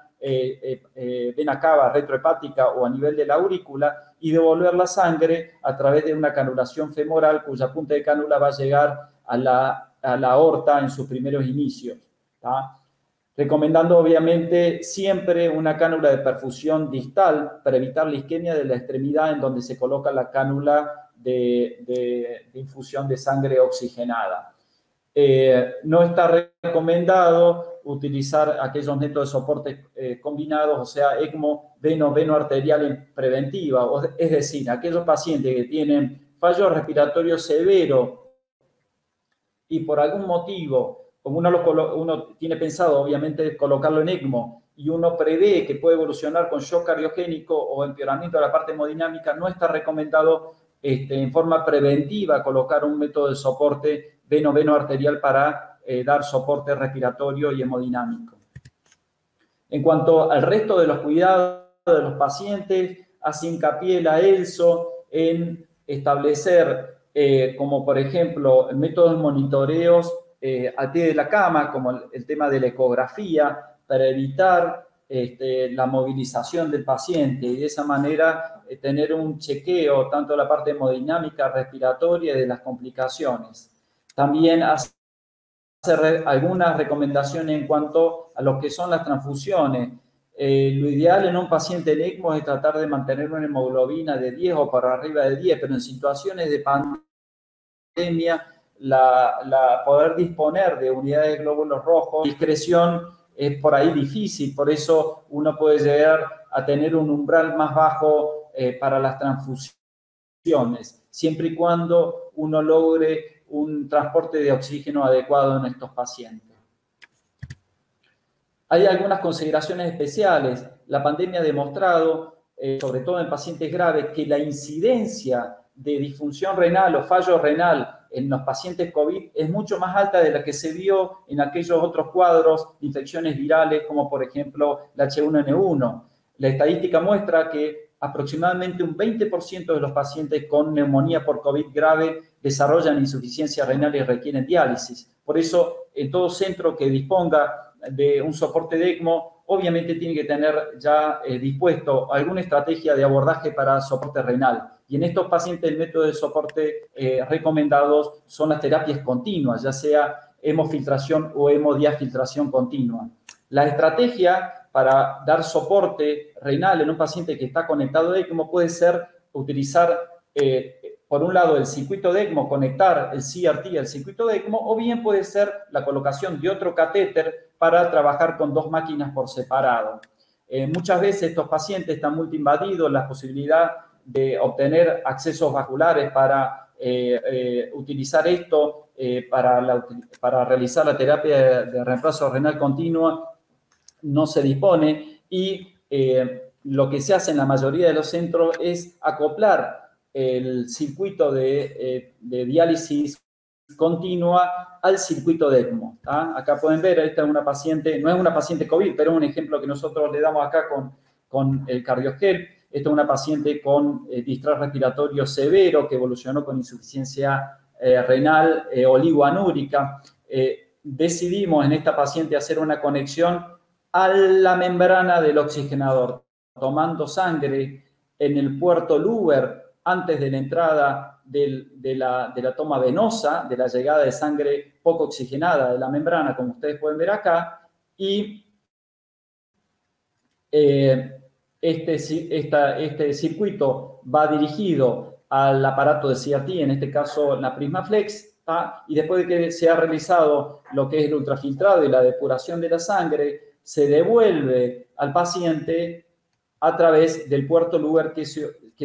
cava retrohepática o a nivel de la aurícula, y devolver la sangre a través de una canulación femoral cuya punta de cánula va a llegar a la aorta en sus primeros inicios, ¿tá? Recomendando obviamente siempre una cánula de perfusión distal para evitar la isquemia de la extremidad en donde se coloca la cánula de infusión de sangre oxigenada. No está recomendado utilizar aquellos métodos de soporte combinados, o sea, ECMO venoarterial en preventiva, es decir, aquellos pacientes que tienen fallo respiratorio severo y por algún motivo, como uno tiene pensado obviamente colocarlo en ECMO y uno prevé que puede evolucionar con shock cardiogénico o empeoramiento de la parte hemodinámica, no está recomendado en forma preventiva colocar un método de soporte venoarterial para dar soporte respiratorio y hemodinámico. En cuanto al resto de los cuidados de los pacientes, hace hincapié la ELSO en establecer, como por ejemplo, métodos de monitoreos al pie de la cama, como el tema de la ecografía, para evitar la movilización del paciente y de esa manera tener un chequeo tanto de la parte hemodinámica, respiratoria y de las complicaciones. También hacer algunas recomendaciones en cuanto a lo que son las transfusiones. Lo ideal en un paciente en ECMO es tratar de mantener una hemoglobina de 10 o para arriba de 10, pero en situaciones de pandemia, poder disponer de unidades de glóbulos rojos, discreción es por ahí difícil, por eso uno puede llegar a tener un umbral más bajo para las transfusiones, siempre y cuando uno logre un transporte de oxígeno adecuado en estos pacientes. Hay algunas consideraciones especiales. La pandemia ha demostrado, sobre todo en pacientes graves, que la incidencia de disfunción renal o fallo renal en los pacientes COVID es mucho más alta de la que se vio en aquellos otros cuadros de infecciones virales, como por ejemplo la H1N1. La estadística muestra que aproximadamente un 20% de los pacientes con neumonía por COVID grave desarrollan insuficiencia renal y requieren diálisis. Por eso, en todo centro que disponga de un soporte de ECMO, obviamente tiene que tener ya dispuesto alguna estrategia de abordaje para soporte renal. Y en estos pacientes el método de soporte recomendados son las terapias continuas, ya sea hemofiltración o hemodiafiltración continua. La estrategia para dar soporte renal en un paciente que está conectado a ECMO puede ser utilizar, por un lado, el circuito de ECMO, conectar el CRT al circuito de ECMO, o bien puede ser la colocación de otro catéter para trabajar con dos máquinas por separado. Muchas veces estos pacientes están multiinvadidos, la posibilidad de obtener accesos vasculares para utilizar esto para realizar la terapia de reemplazo renal continua no se dispone, y lo que se hace en la mayoría de los centros es acoplar el circuito de diálisis continua al circuito de ECMO. ¿Ah? Acá pueden ver, esta es una paciente, no es una paciente COVID, pero es un ejemplo que nosotros le damos acá con el CardioGel. Esta es una paciente con distrés respiratorio severo que evolucionó con insuficiencia renal oligoanúrica. Decidimos en esta paciente hacer una conexión a la membrana del oxigenador, tomando sangre en el puerto Luber antes de la entrada de la toma venosa, de la llegada de sangre poco oxigenada de la membrana, como ustedes pueden ver acá, y este circuito va dirigido al aparato de CRT, en este caso la PrismaFlex, y después de que se ha realizado lo que es el ultrafiltrado y la depuración de la sangre, se devuelve al paciente a través del puerto Luger que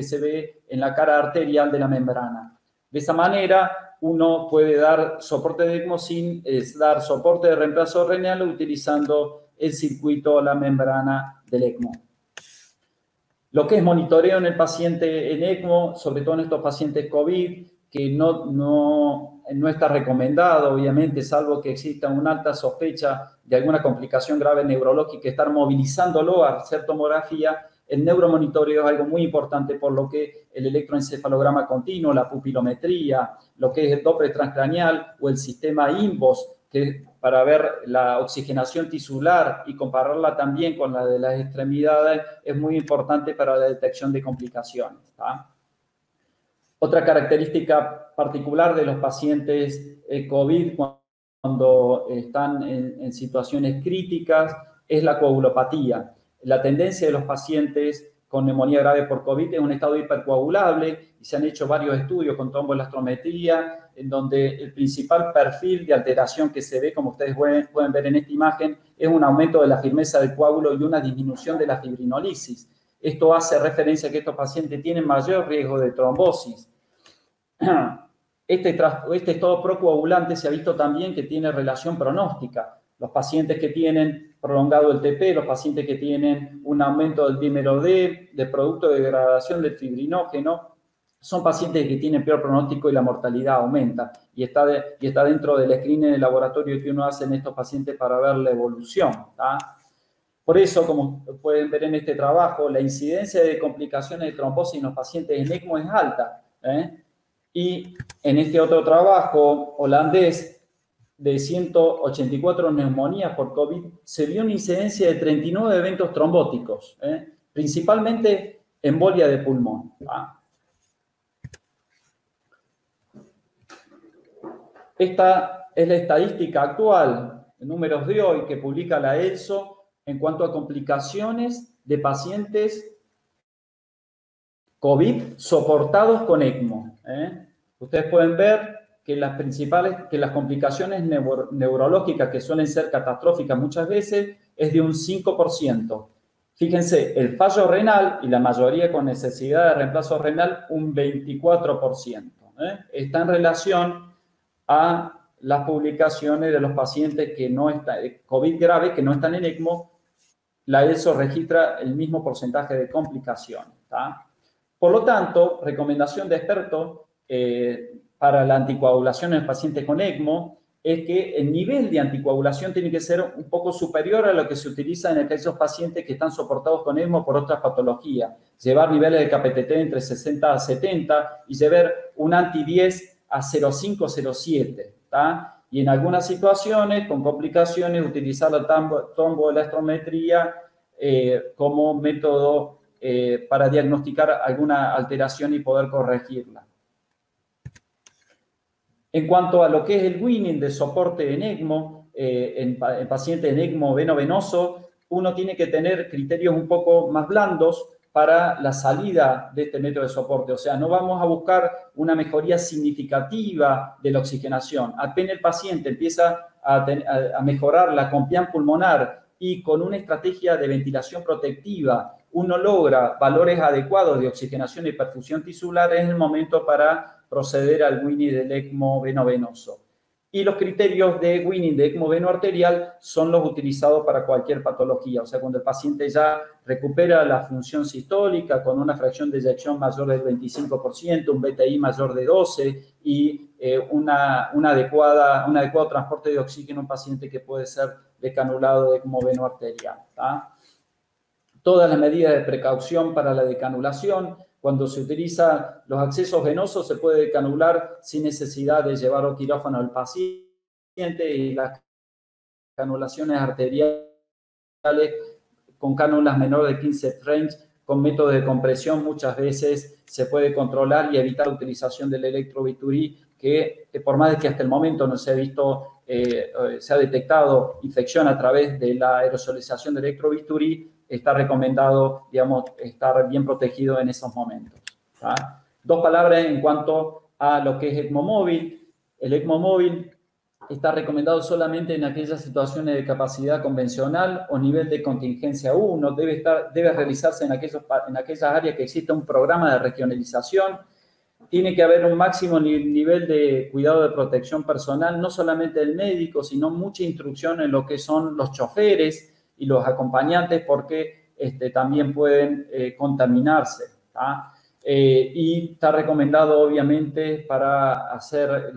se ve en la cara arterial de la membrana. De esa manera, uno puede dar soporte de ECMO sin dar soporte de reemplazo renal utilizando el circuito o la membrana del ECMO. Lo que es monitoreo en el paciente en ECMO, sobre todo en estos pacientes COVID, que no está recomendado, obviamente, salvo que exista una alta sospecha de alguna complicación grave neurológica, estar movilizándolo a hacer tomografía. El neuromonitoreo es algo muy importante, por lo que el electroencefalograma continuo, la pupilometría, lo que es el Doppler transcraneal o el sistema INVOS, que para ver la oxigenación tisular y compararla también con la de las extremidades, es muy importante para la detección de complicaciones. Otra característica particular de los pacientes COVID cuando están en situaciones críticas es la coagulopatía. La tendencia de los pacientes con neumonía grave por COVID es un estado hipercoagulable y se han hecho varios estudios con tromboelastrometría en donde el principal perfil de alteración que se ve, como ustedes pueden ver en esta imagen, es un aumento de la firmeza del coágulo y una disminución de la fibrinolisis. Esto hace referencia a que estos pacientes tienen mayor riesgo de trombosis. Este estado procoagulante se ha visto también que tiene relación pronóstica. Los pacientes que tienen prolongado el TP, los pacientes que tienen un aumento del dímero D, de producto de degradación del fibrinógeno, son pacientes que tienen peor pronóstico y la mortalidad aumenta. Y está dentro del screening de laboratorio que uno hace en estos pacientes para ver la evolución. Por eso, como pueden ver en este trabajo, la incidencia de complicaciones de trombosis en los pacientes en ECMO es alta. Y en este otro trabajo holandés, de 184 neumonías por COVID, se vio una incidencia de 39 eventos trombóticos, principalmente embolia de pulmón. Esta es la estadística actual, en números de hoy, que publica la ELSO en cuanto a complicaciones de pacientes COVID soportados con ECMO. Ustedes pueden ver que las complicaciones neurológicas, que suelen ser catastróficas muchas veces, es de un 5%. Fíjense, el fallo renal, y la mayoría con necesidad de reemplazo renal, un 24%. Está en relación a las publicaciones de los pacientes que no están, COVID grave, que no están en ECMO. La ELSO registra el mismo porcentaje de complicaciones. Por lo tanto, recomendación de expertos para la anticoagulación en el paciente con ECMO es que el nivel de anticoagulación tiene que ser un poco superior a lo que se utiliza en aquellos pacientes que están soportados con ECMO por otras patologías. Llevar niveles de KPTT entre 60 a 70 y llevar un anti-10 a 0,5, 0,7. Y en algunas situaciones, con complicaciones, utilizar la tromboelastrometría como método para diagnosticar alguna alteración y poder corregirla. En cuanto a lo que es el winning de soporte en ECMO, en pacientes en ECMO veno-venoso, uno tiene que tener criterios un poco más blandos para la salida de este método de soporte. O sea, no vamos a buscar una mejoría significativa de la oxigenación. Apenas el paciente empieza a mejorar la compliance pulmonar y con una estrategia de ventilación protectiva uno logra valores adecuados de oxigenación y perfusión tisular, es el momento para proceder al winning del ECMO veno-venoso. Y los criterios de winning de ECMO veno-arterial son los utilizados para cualquier patología. O sea, cuando el paciente ya recupera la función sistólica con una fracción de eyección mayor del 25%, un BTI mayor de 12 y un adecuado transporte de oxígeno en un paciente que puede ser decanulado de ECMO veno-arterial. Todas las medidas de precaución para la decanulación. Cuando se utilizan los accesos venosos, se puede decanular sin necesidad de llevar al quirófano al paciente, y las canulaciones arteriales con cánulas menores de 15 French, con métodos de compresión, muchas veces se puede controlar y evitar la utilización del electrobisturí, que por más de que hasta el momento no se ha visto, se ha detectado infección a través de la aerosolización del electrobisturí, está recomendado, digamos, estar bien protegido en esos momentos. ¿Tá? 2 palabras en cuanto a lo que es ECMO móvil. El ECMO móvil está recomendado solamente en aquellas situaciones de capacidad convencional o nivel de contingencia 1. Debe realizarse en aquellas áreas que exista un programa de regionalización. Tiene que haber un máximo nivel de cuidado de protección personal, no solamente del médico, sino mucha instrucción en lo que son los choferes y los acompañantes, porque también pueden contaminarse. ¿tá? Y está recomendado, obviamente, para hacer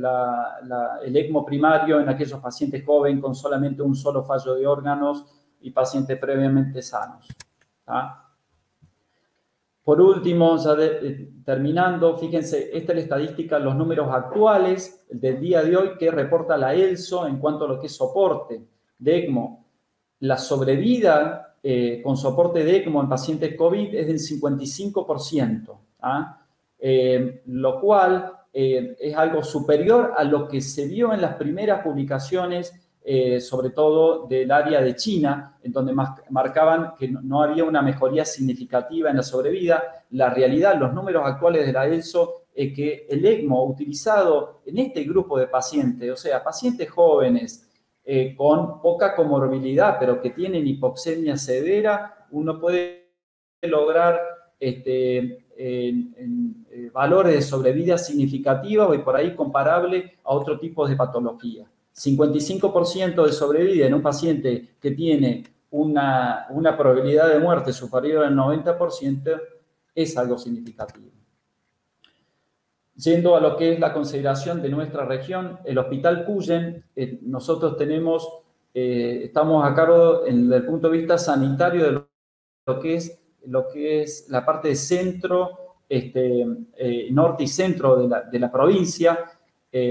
el ECMO primario en aquellos pacientes jóvenes con solamente un solo fallo de órganos y pacientes previamente sanos. ¿tá? Por último, ya terminando, fíjense, esta es la estadística, los números actuales del día de hoy que reporta la ELSO en cuanto a lo que es soporte de ECMO. La sobrevida con soporte de ECMO en pacientes COVID es del 55%, lo cual es algo superior a lo que se vio en las primeras publicaciones, sobre todo del área de China, en donde marcaban que no había una mejoría significativa en la sobrevida. La realidad, los números actuales de la ELSO, es que el ECMO utilizado en este grupo de pacientes, o sea, pacientes jóvenes, con poca comorbilidad, pero que tienen hipoxemia severa, uno puede lograr valores de sobrevida significativos y por ahí comparable a otro tipo de patología. 55% de sobrevida en un paciente que tiene una probabilidad de muerte superior al 90% es algo significativo. Yendo a lo que es la consideración de nuestra región, el Hospital Cuyen, nosotros estamos a cargo desde el punto de vista sanitario de lo que es la parte de centro, norte y centro de la provincia,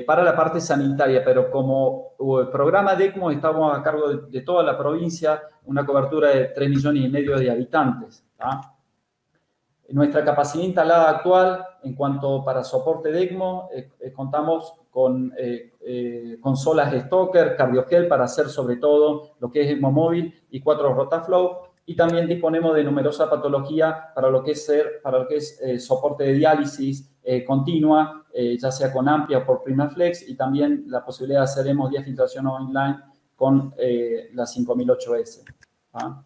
para la parte sanitaria, pero como programa de ECMO estamos a cargo de toda la provincia, una cobertura de 3,5 millones de habitantes. ¿tá? Nuestra capacidad instalada actual, en cuanto para soporte de ECMO, contamos con consolas Stoker, CardioGel para hacer sobre todo lo que es ECMO móvil y 4 Rotaflow, y también disponemos de numerosa patología para lo que es soporte de diálisis continua, ya sea con Amplia o por PrimaFlex, y también la posibilidad de hacer hemodiafiltración online con la 5008S. ¿tá?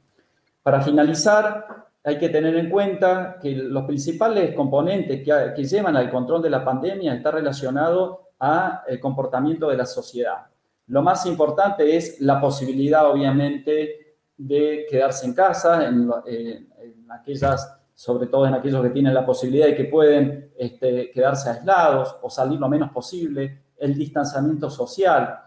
Para finalizar, hay que tener en cuenta que los principales componentes que llevan al control de la pandemia están relacionados al comportamiento de la sociedad. Lo más importante es la posibilidad, obviamente, de quedarse en casa, sobre todo en aquellos que tienen la posibilidad de que pueden quedarse aislados o salir lo menos posible, el distanciamiento social.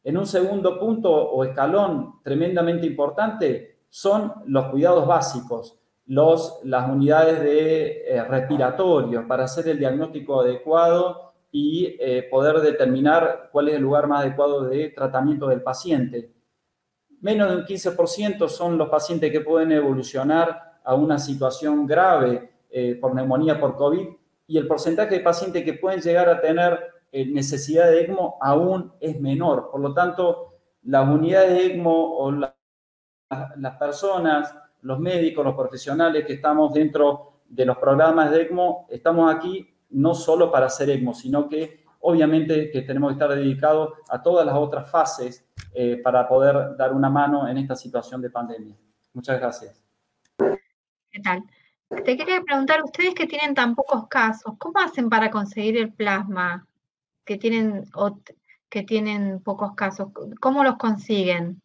En un segundo punto o escalón tremendamente importante son los cuidados básicos. Las unidades de respiratorio para hacer el diagnóstico adecuado y poder determinar cuál es el lugar más adecuado de tratamiento del paciente. Menos de un 15% son los pacientes que pueden evolucionar a una situación grave por neumonía por COVID, y el porcentaje de pacientes que pueden llegar a tener necesidad de ECMO aún es menor. Por lo tanto, las unidades de ECMO o las personas, los médicos, los profesionales que estamos dentro de los programas de ECMO, estamos aquí no solo para hacer ECMO, sino que obviamente que tenemos que estar dedicados a todas las otras fases para poder dar una mano en esta situación de pandemia. Muchas gracias. ¿Qué tal? Te quería preguntar, ustedes que tienen tan pocos casos, ¿cómo hacen para conseguir el plasma que tienen pocos casos? ¿Cómo los consiguen?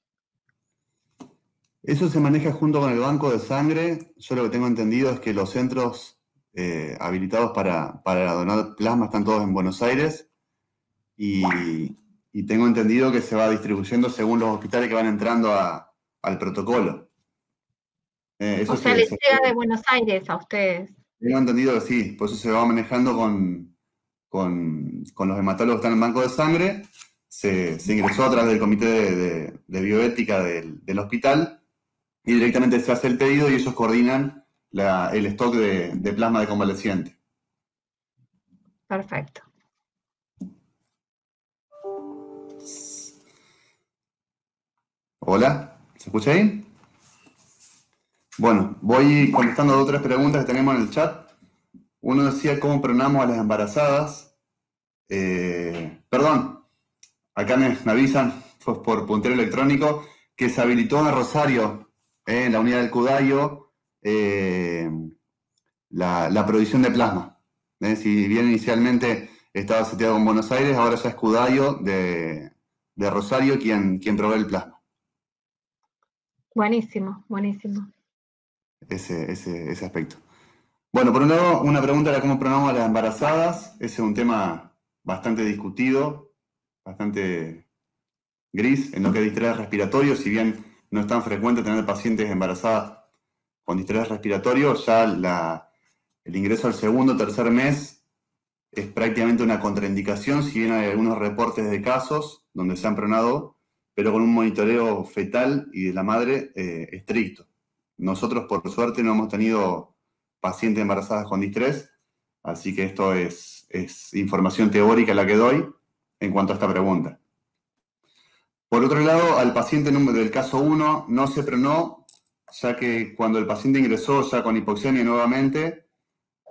Eso se maneja junto con el banco de sangre. Yo lo que tengo entendido es que los centros habilitados para donar plasma están todos en Buenos Aires y tengo entendido que se va distribuyendo según los hospitales que van entrando al protocolo. O sea, les llega de Buenos Aires a ustedes. Tengo entendido que sí, por eso se va manejando con los hematólogos que están en el banco de sangre. Se ingresó a través del comité de bioética del hospital y directamente se hace el pedido y ellos coordinan el stock de plasma de convaleciente. Perfecto. Hola, ¿se escucha ahí? Bueno, voy contestando 2 o 3 preguntas que tenemos en el chat. Uno decía cómo pronamos a las embarazadas. Perdón, acá me avisan pues, por puntero electrónico que se habilitó en Rosario, en la unidad del Cudayo, la provisión de plasma. Si bien inicialmente estaba seteado en Buenos Aires, ahora ya es Cudayo de Rosario quien provee el plasma. Buenísimo, buenísimo. Ese aspecto. Bueno, por un lado, una pregunta era cómo pronamos a las embarazadas. Ese es un tema bastante discutido, bastante gris en lo que es distrés respiratorio. Si bien no es tan frecuente tener pacientes embarazadas con distrés respiratorio, ya el ingreso al segundo o tercer mes es prácticamente una contraindicación, si bien hay algunos reportes de casos donde se han pronado, pero con un monitoreo fetal y de la madre estricto. Nosotros, por suerte, no hemos tenido pacientes embarazadas con distrés, así que esto es información teórica la que doy en cuanto a esta pregunta. Por otro lado, al paciente del caso 1 no se pronó, ya que cuando el paciente ingresó ya con hipoxemia nuevamente,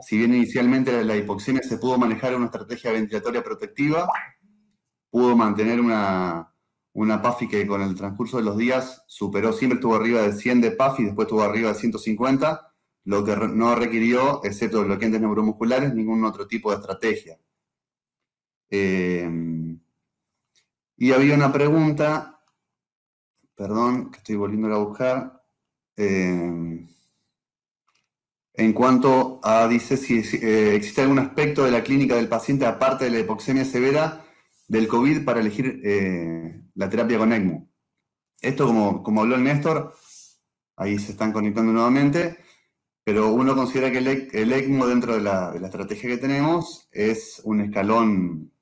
si bien inicialmente la hipoxemia se pudo manejar una estrategia ventilatoria protectiva, pudo mantener una PAFI que con el transcurso de los días superó, siempre estuvo arriba de 100 de PAFI, después estuvo arriba de 150, lo que no requirió, excepto bloqueantes neuromusculares, ningún otro tipo de estrategia. Y había una pregunta, perdón, que estoy volviéndola a buscar, en cuanto a, dice, si existe algún aspecto de la clínica del paciente, aparte de la hipoxemia severa del COVID, para elegir la terapia con ECMO. Esto, como habló el Néstor, ahí se están conectando nuevamente, pero uno considera que el ECMO dentro de la estrategia que tenemos es un escalón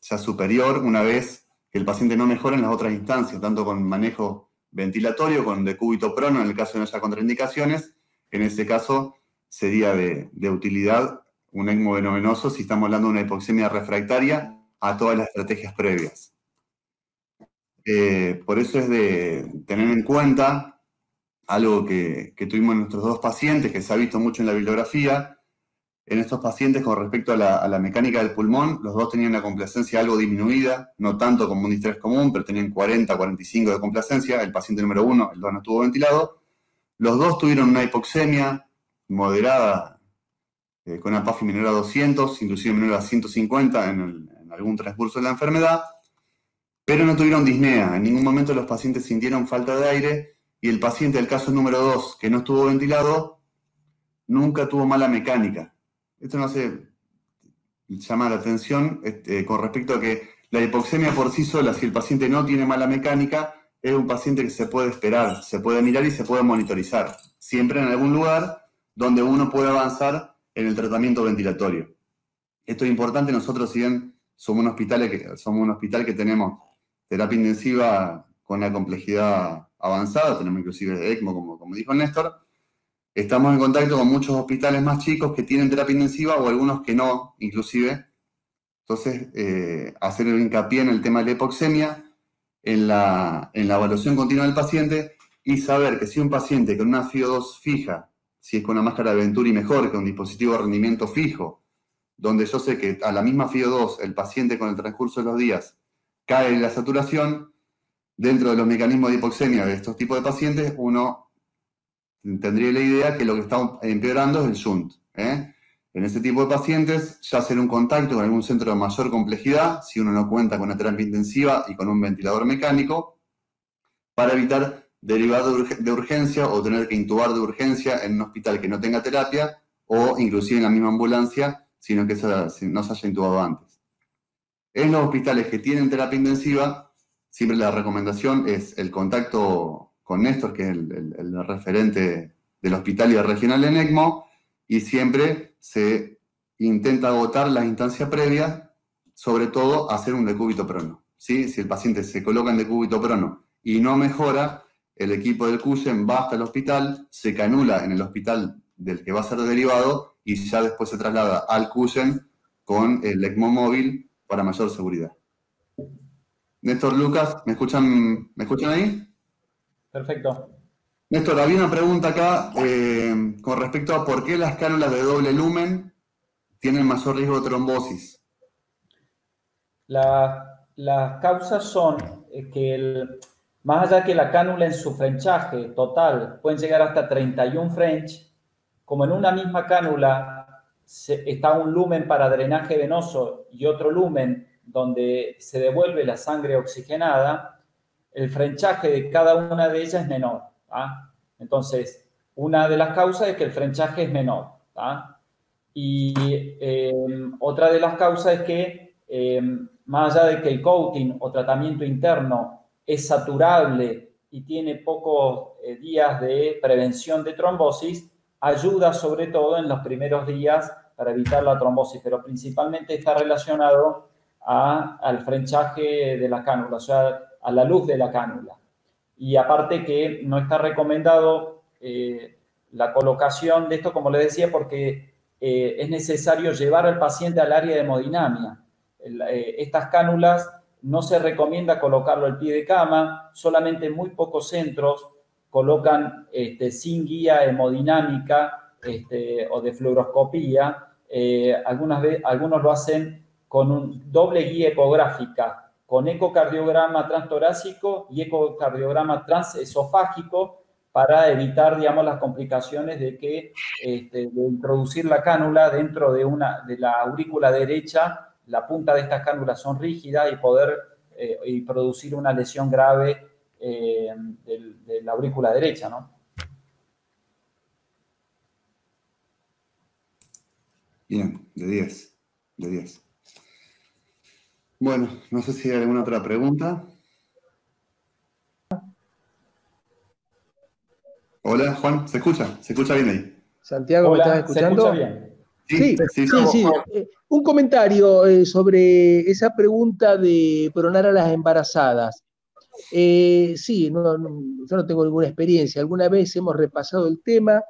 ya superior una vez que el paciente no mejora en las otras instancias, tanto con manejo ventilatorio, con decúbito prono, en el caso de no haya contraindicaciones. En ese caso sería de utilidad un ECMO venovenoso si estamos hablando de una hipoxemia refractaria a todas las estrategias previas. Por eso es de tener en cuenta algo que tuvimos en nuestros 2 pacientes, que se ha visto mucho en la bibliografía. En estos pacientes, con respecto a la mecánica del pulmón, los 2 tenían una complacencia algo disminuida, no tanto como un distrés común, pero tenían 40, 45 de complacencia. El paciente número 1, el 2 no estuvo ventilado. Los 2 tuvieron una hipoxemia moderada, con una PAFI menor a 200, inclusive menor a 150 en algún transcurso de la enfermedad, pero no tuvieron disnea. En ningún momento los pacientes sintieron falta de aire, y el paciente del caso número 2, que no estuvo ventilado, nunca tuvo mala mecánica. Esto no se llama la atención con respecto a que la hipoxemia por sí sola, si el paciente no tiene mala mecánica, es un paciente que se puede esperar, se puede mirar y se puede monitorizar, siempre en algún lugar donde uno puede avanzar en el tratamiento ventilatorio. Esto es importante. Nosotros, si bien somos un hospital que tenemos terapia intensiva con una complejidad avanzada, tenemos inclusive ECMO, como dijo Néstor, estamos en contacto con muchos hospitales más chicos que tienen terapia intensiva o algunos que no, inclusive. Entonces, hacer el hincapié en el tema de la hipoxemia, en la evaluación continua del paciente, y saber que si un paciente con una FiO2 fija, si es con una máscara de Venturi mejor, que un dispositivo de rendimiento fijo, donde yo sé que a la misma FiO2 el paciente con el transcurso de los días cae en la saturación, dentro de los mecanismos de hipoxemia de estos tipos de pacientes, uno tendría la idea que lo que está empeorando es el shunt. En ese tipo de pacientes, ya hacer un contacto con algún centro de mayor complejidad, si uno no cuenta con una terapia intensiva y con un ventilador mecánico, para evitar derivar de urgencia o tener que intubar de urgencia en un hospital que no tenga terapia, o inclusive en la misma ambulancia, sino que no se haya intubado antes. En los hospitales que tienen terapia intensiva, siempre la recomendación es el contacto con Néstor, que es el referente del hospital y del regional en ECMO, y siempre se intenta agotar la instancia previa, sobre todo hacer un decúbito prono. ¿Sí? Si el paciente se coloca en decúbito prono y no mejora, el equipo del CUSEM va hasta el hospital, se canula en el hospital del que va a ser derivado y ya después se traslada al CUSEM con el ECMO móvil para mayor seguridad. Néstor, Lucas, ¿me escuchan ahí? Perfecto. Néstor, había una pregunta acá con respecto a por qué las cánulas de doble lumen tienen mayor riesgo de trombosis. Las causas son que más allá que la cánula en su frenchaje total pueden llegar hasta 31 French, como en una misma cánula está un lumen para drenaje venoso y otro lumen donde se devuelve la sangre oxigenada, el frenchaje de cada una de ellas es menor. Entonces, una de las causas es que el frenchaje es menor. Y otra de las causas es que, más allá de que el coating o tratamiento interno es saturable y tiene pocos días de prevención de trombosis, ayuda sobre todo en los primeros días para evitar la trombosis, pero principalmente está relacionado al frenchaje de la cánula, o sea, a la luz de la cánula. Y aparte que no está recomendado la colocación de esto, como les decía, porque es necesario llevar al paciente al área de hemodinamia. Estas cánulas no se recomienda colocarlo al pie de cama, solamente muy pocos centros colocan sin guía hemodinámica o de fluoroscopía. Algunos lo hacen con un doble guía ecográfica, con ecocardiograma transtorácico y ecocardiograma transesofágico para evitar, digamos, las complicaciones de introducir la cánula dentro de la aurícula derecha. La punta de estas cánulas son rígidas y poder producir una lesión grave de la aurícula derecha, ¿no? Bien, de 10. De 10. Bueno, no sé si hay alguna otra pregunta. Hola, Juan, ¿se escucha? ¿Se escucha bien ahí? Santiago, ¿me estás escuchando? ¿Se escucha bien? Sí. Un comentario sobre esa pregunta de pronar a las embarazadas. Sí, yo no tengo ninguna experiencia. Alguna vez hemos repasado el tema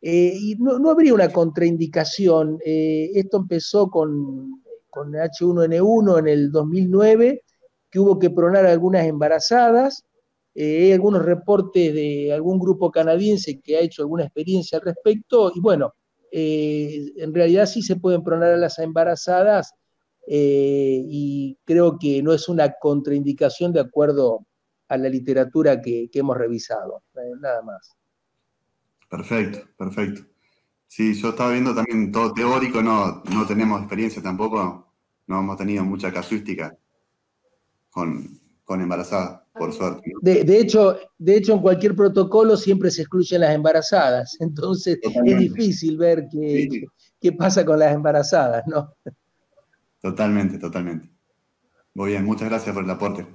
y no habría una contraindicación. Esto empezó con H1N1 en el 2009, que hubo que pronar a algunas embarazadas. Hay algunos reportes de algún grupo canadiense que ha hecho alguna experiencia al respecto y bueno, en realidad sí se pueden pronar a las embarazadas y creo que no es una contraindicación de acuerdo a la literatura que hemos revisado, nada más. Perfecto, perfecto. Sí, yo estaba viendo también todo teórico, no tenemos experiencia tampoco, no hemos tenido mucha casuística con embarazadas, por suerte. De hecho, en cualquier protocolo siempre se excluyen las embarazadas, entonces Totalmente. Es difícil ver qué pasa con las embarazadas, ¿no? Totalmente. Muy bien, muchas gracias por el aporte.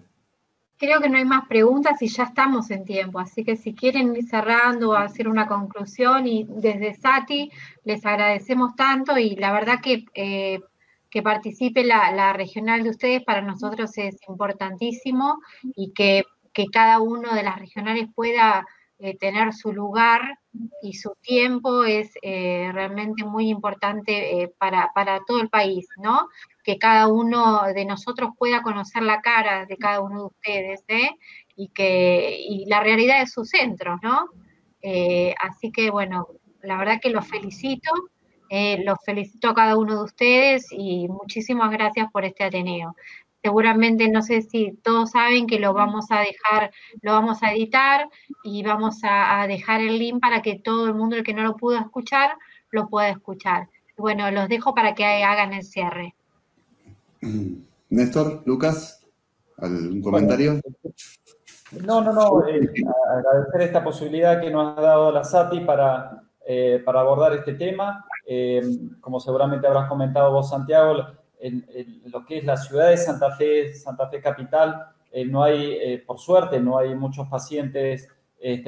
Creo que no hay más preguntas y ya estamos en tiempo, así que si quieren ir cerrando o hacer una conclusión, y desde SATI les agradecemos tanto y la verdad que participe la regional de ustedes para nosotros es importantísimo y que cada uno de las regionales pueda tener su lugar y su tiempo es realmente muy importante para todo el país, ¿no? Que cada uno de nosotros pueda conocer la cara de cada uno de ustedes, y la realidad de sus centros, ¿no? Así que, bueno, la verdad que los felicito a cada uno de ustedes y muchísimas gracias por este Ateneo. Seguramente, no sé si todos saben que lo vamos a editar y vamos a dejar el link para que todo el mundo, el que no lo pudo escuchar, lo pueda escuchar. Bueno, los dejo para que hagan el cierre. Néstor, Lucas, ¿algún comentario? No. Agradecer esta posibilidad que nos ha dado la SATI para abordar este tema. Como seguramente habrás comentado vos, Santiago, en lo que es la ciudad de Santa Fe capital, no hay, por suerte, no hay muchos pacientes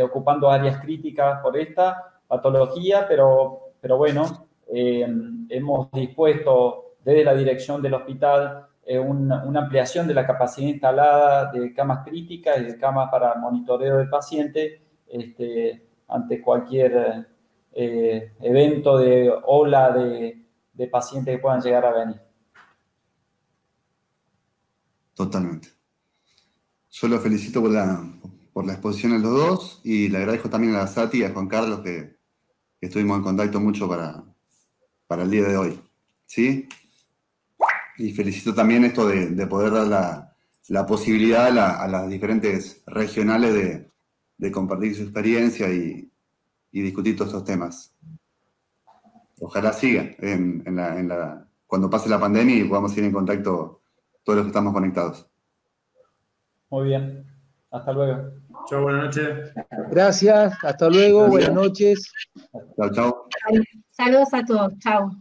ocupando áreas críticas por esta patología, pero bueno, hemos dispuesto desde la dirección del hospital una ampliación de la capacidad instalada de camas críticas y de camas para monitoreo del paciente ante cualquier evento de ola de pacientes que puedan llegar a venir. Totalmente. Yo lo felicito por la exposición a los dos, y le agradezco también a Sati y a Juan Carlos que estuvimos en contacto mucho para el día de hoy. ¿Sí? Y felicito también esto de poder dar la posibilidad a las diferentes regionales de compartir su experiencia y discutir todos estos temas. Ojalá siga cuando pase la pandemia y podamos ir en contacto todos los que estamos conectados. Muy bien. Hasta luego. Chao, buenas noches. Gracias, hasta luego, Gracias. buenas noches. Chao, chao. Saludos a todos, chao.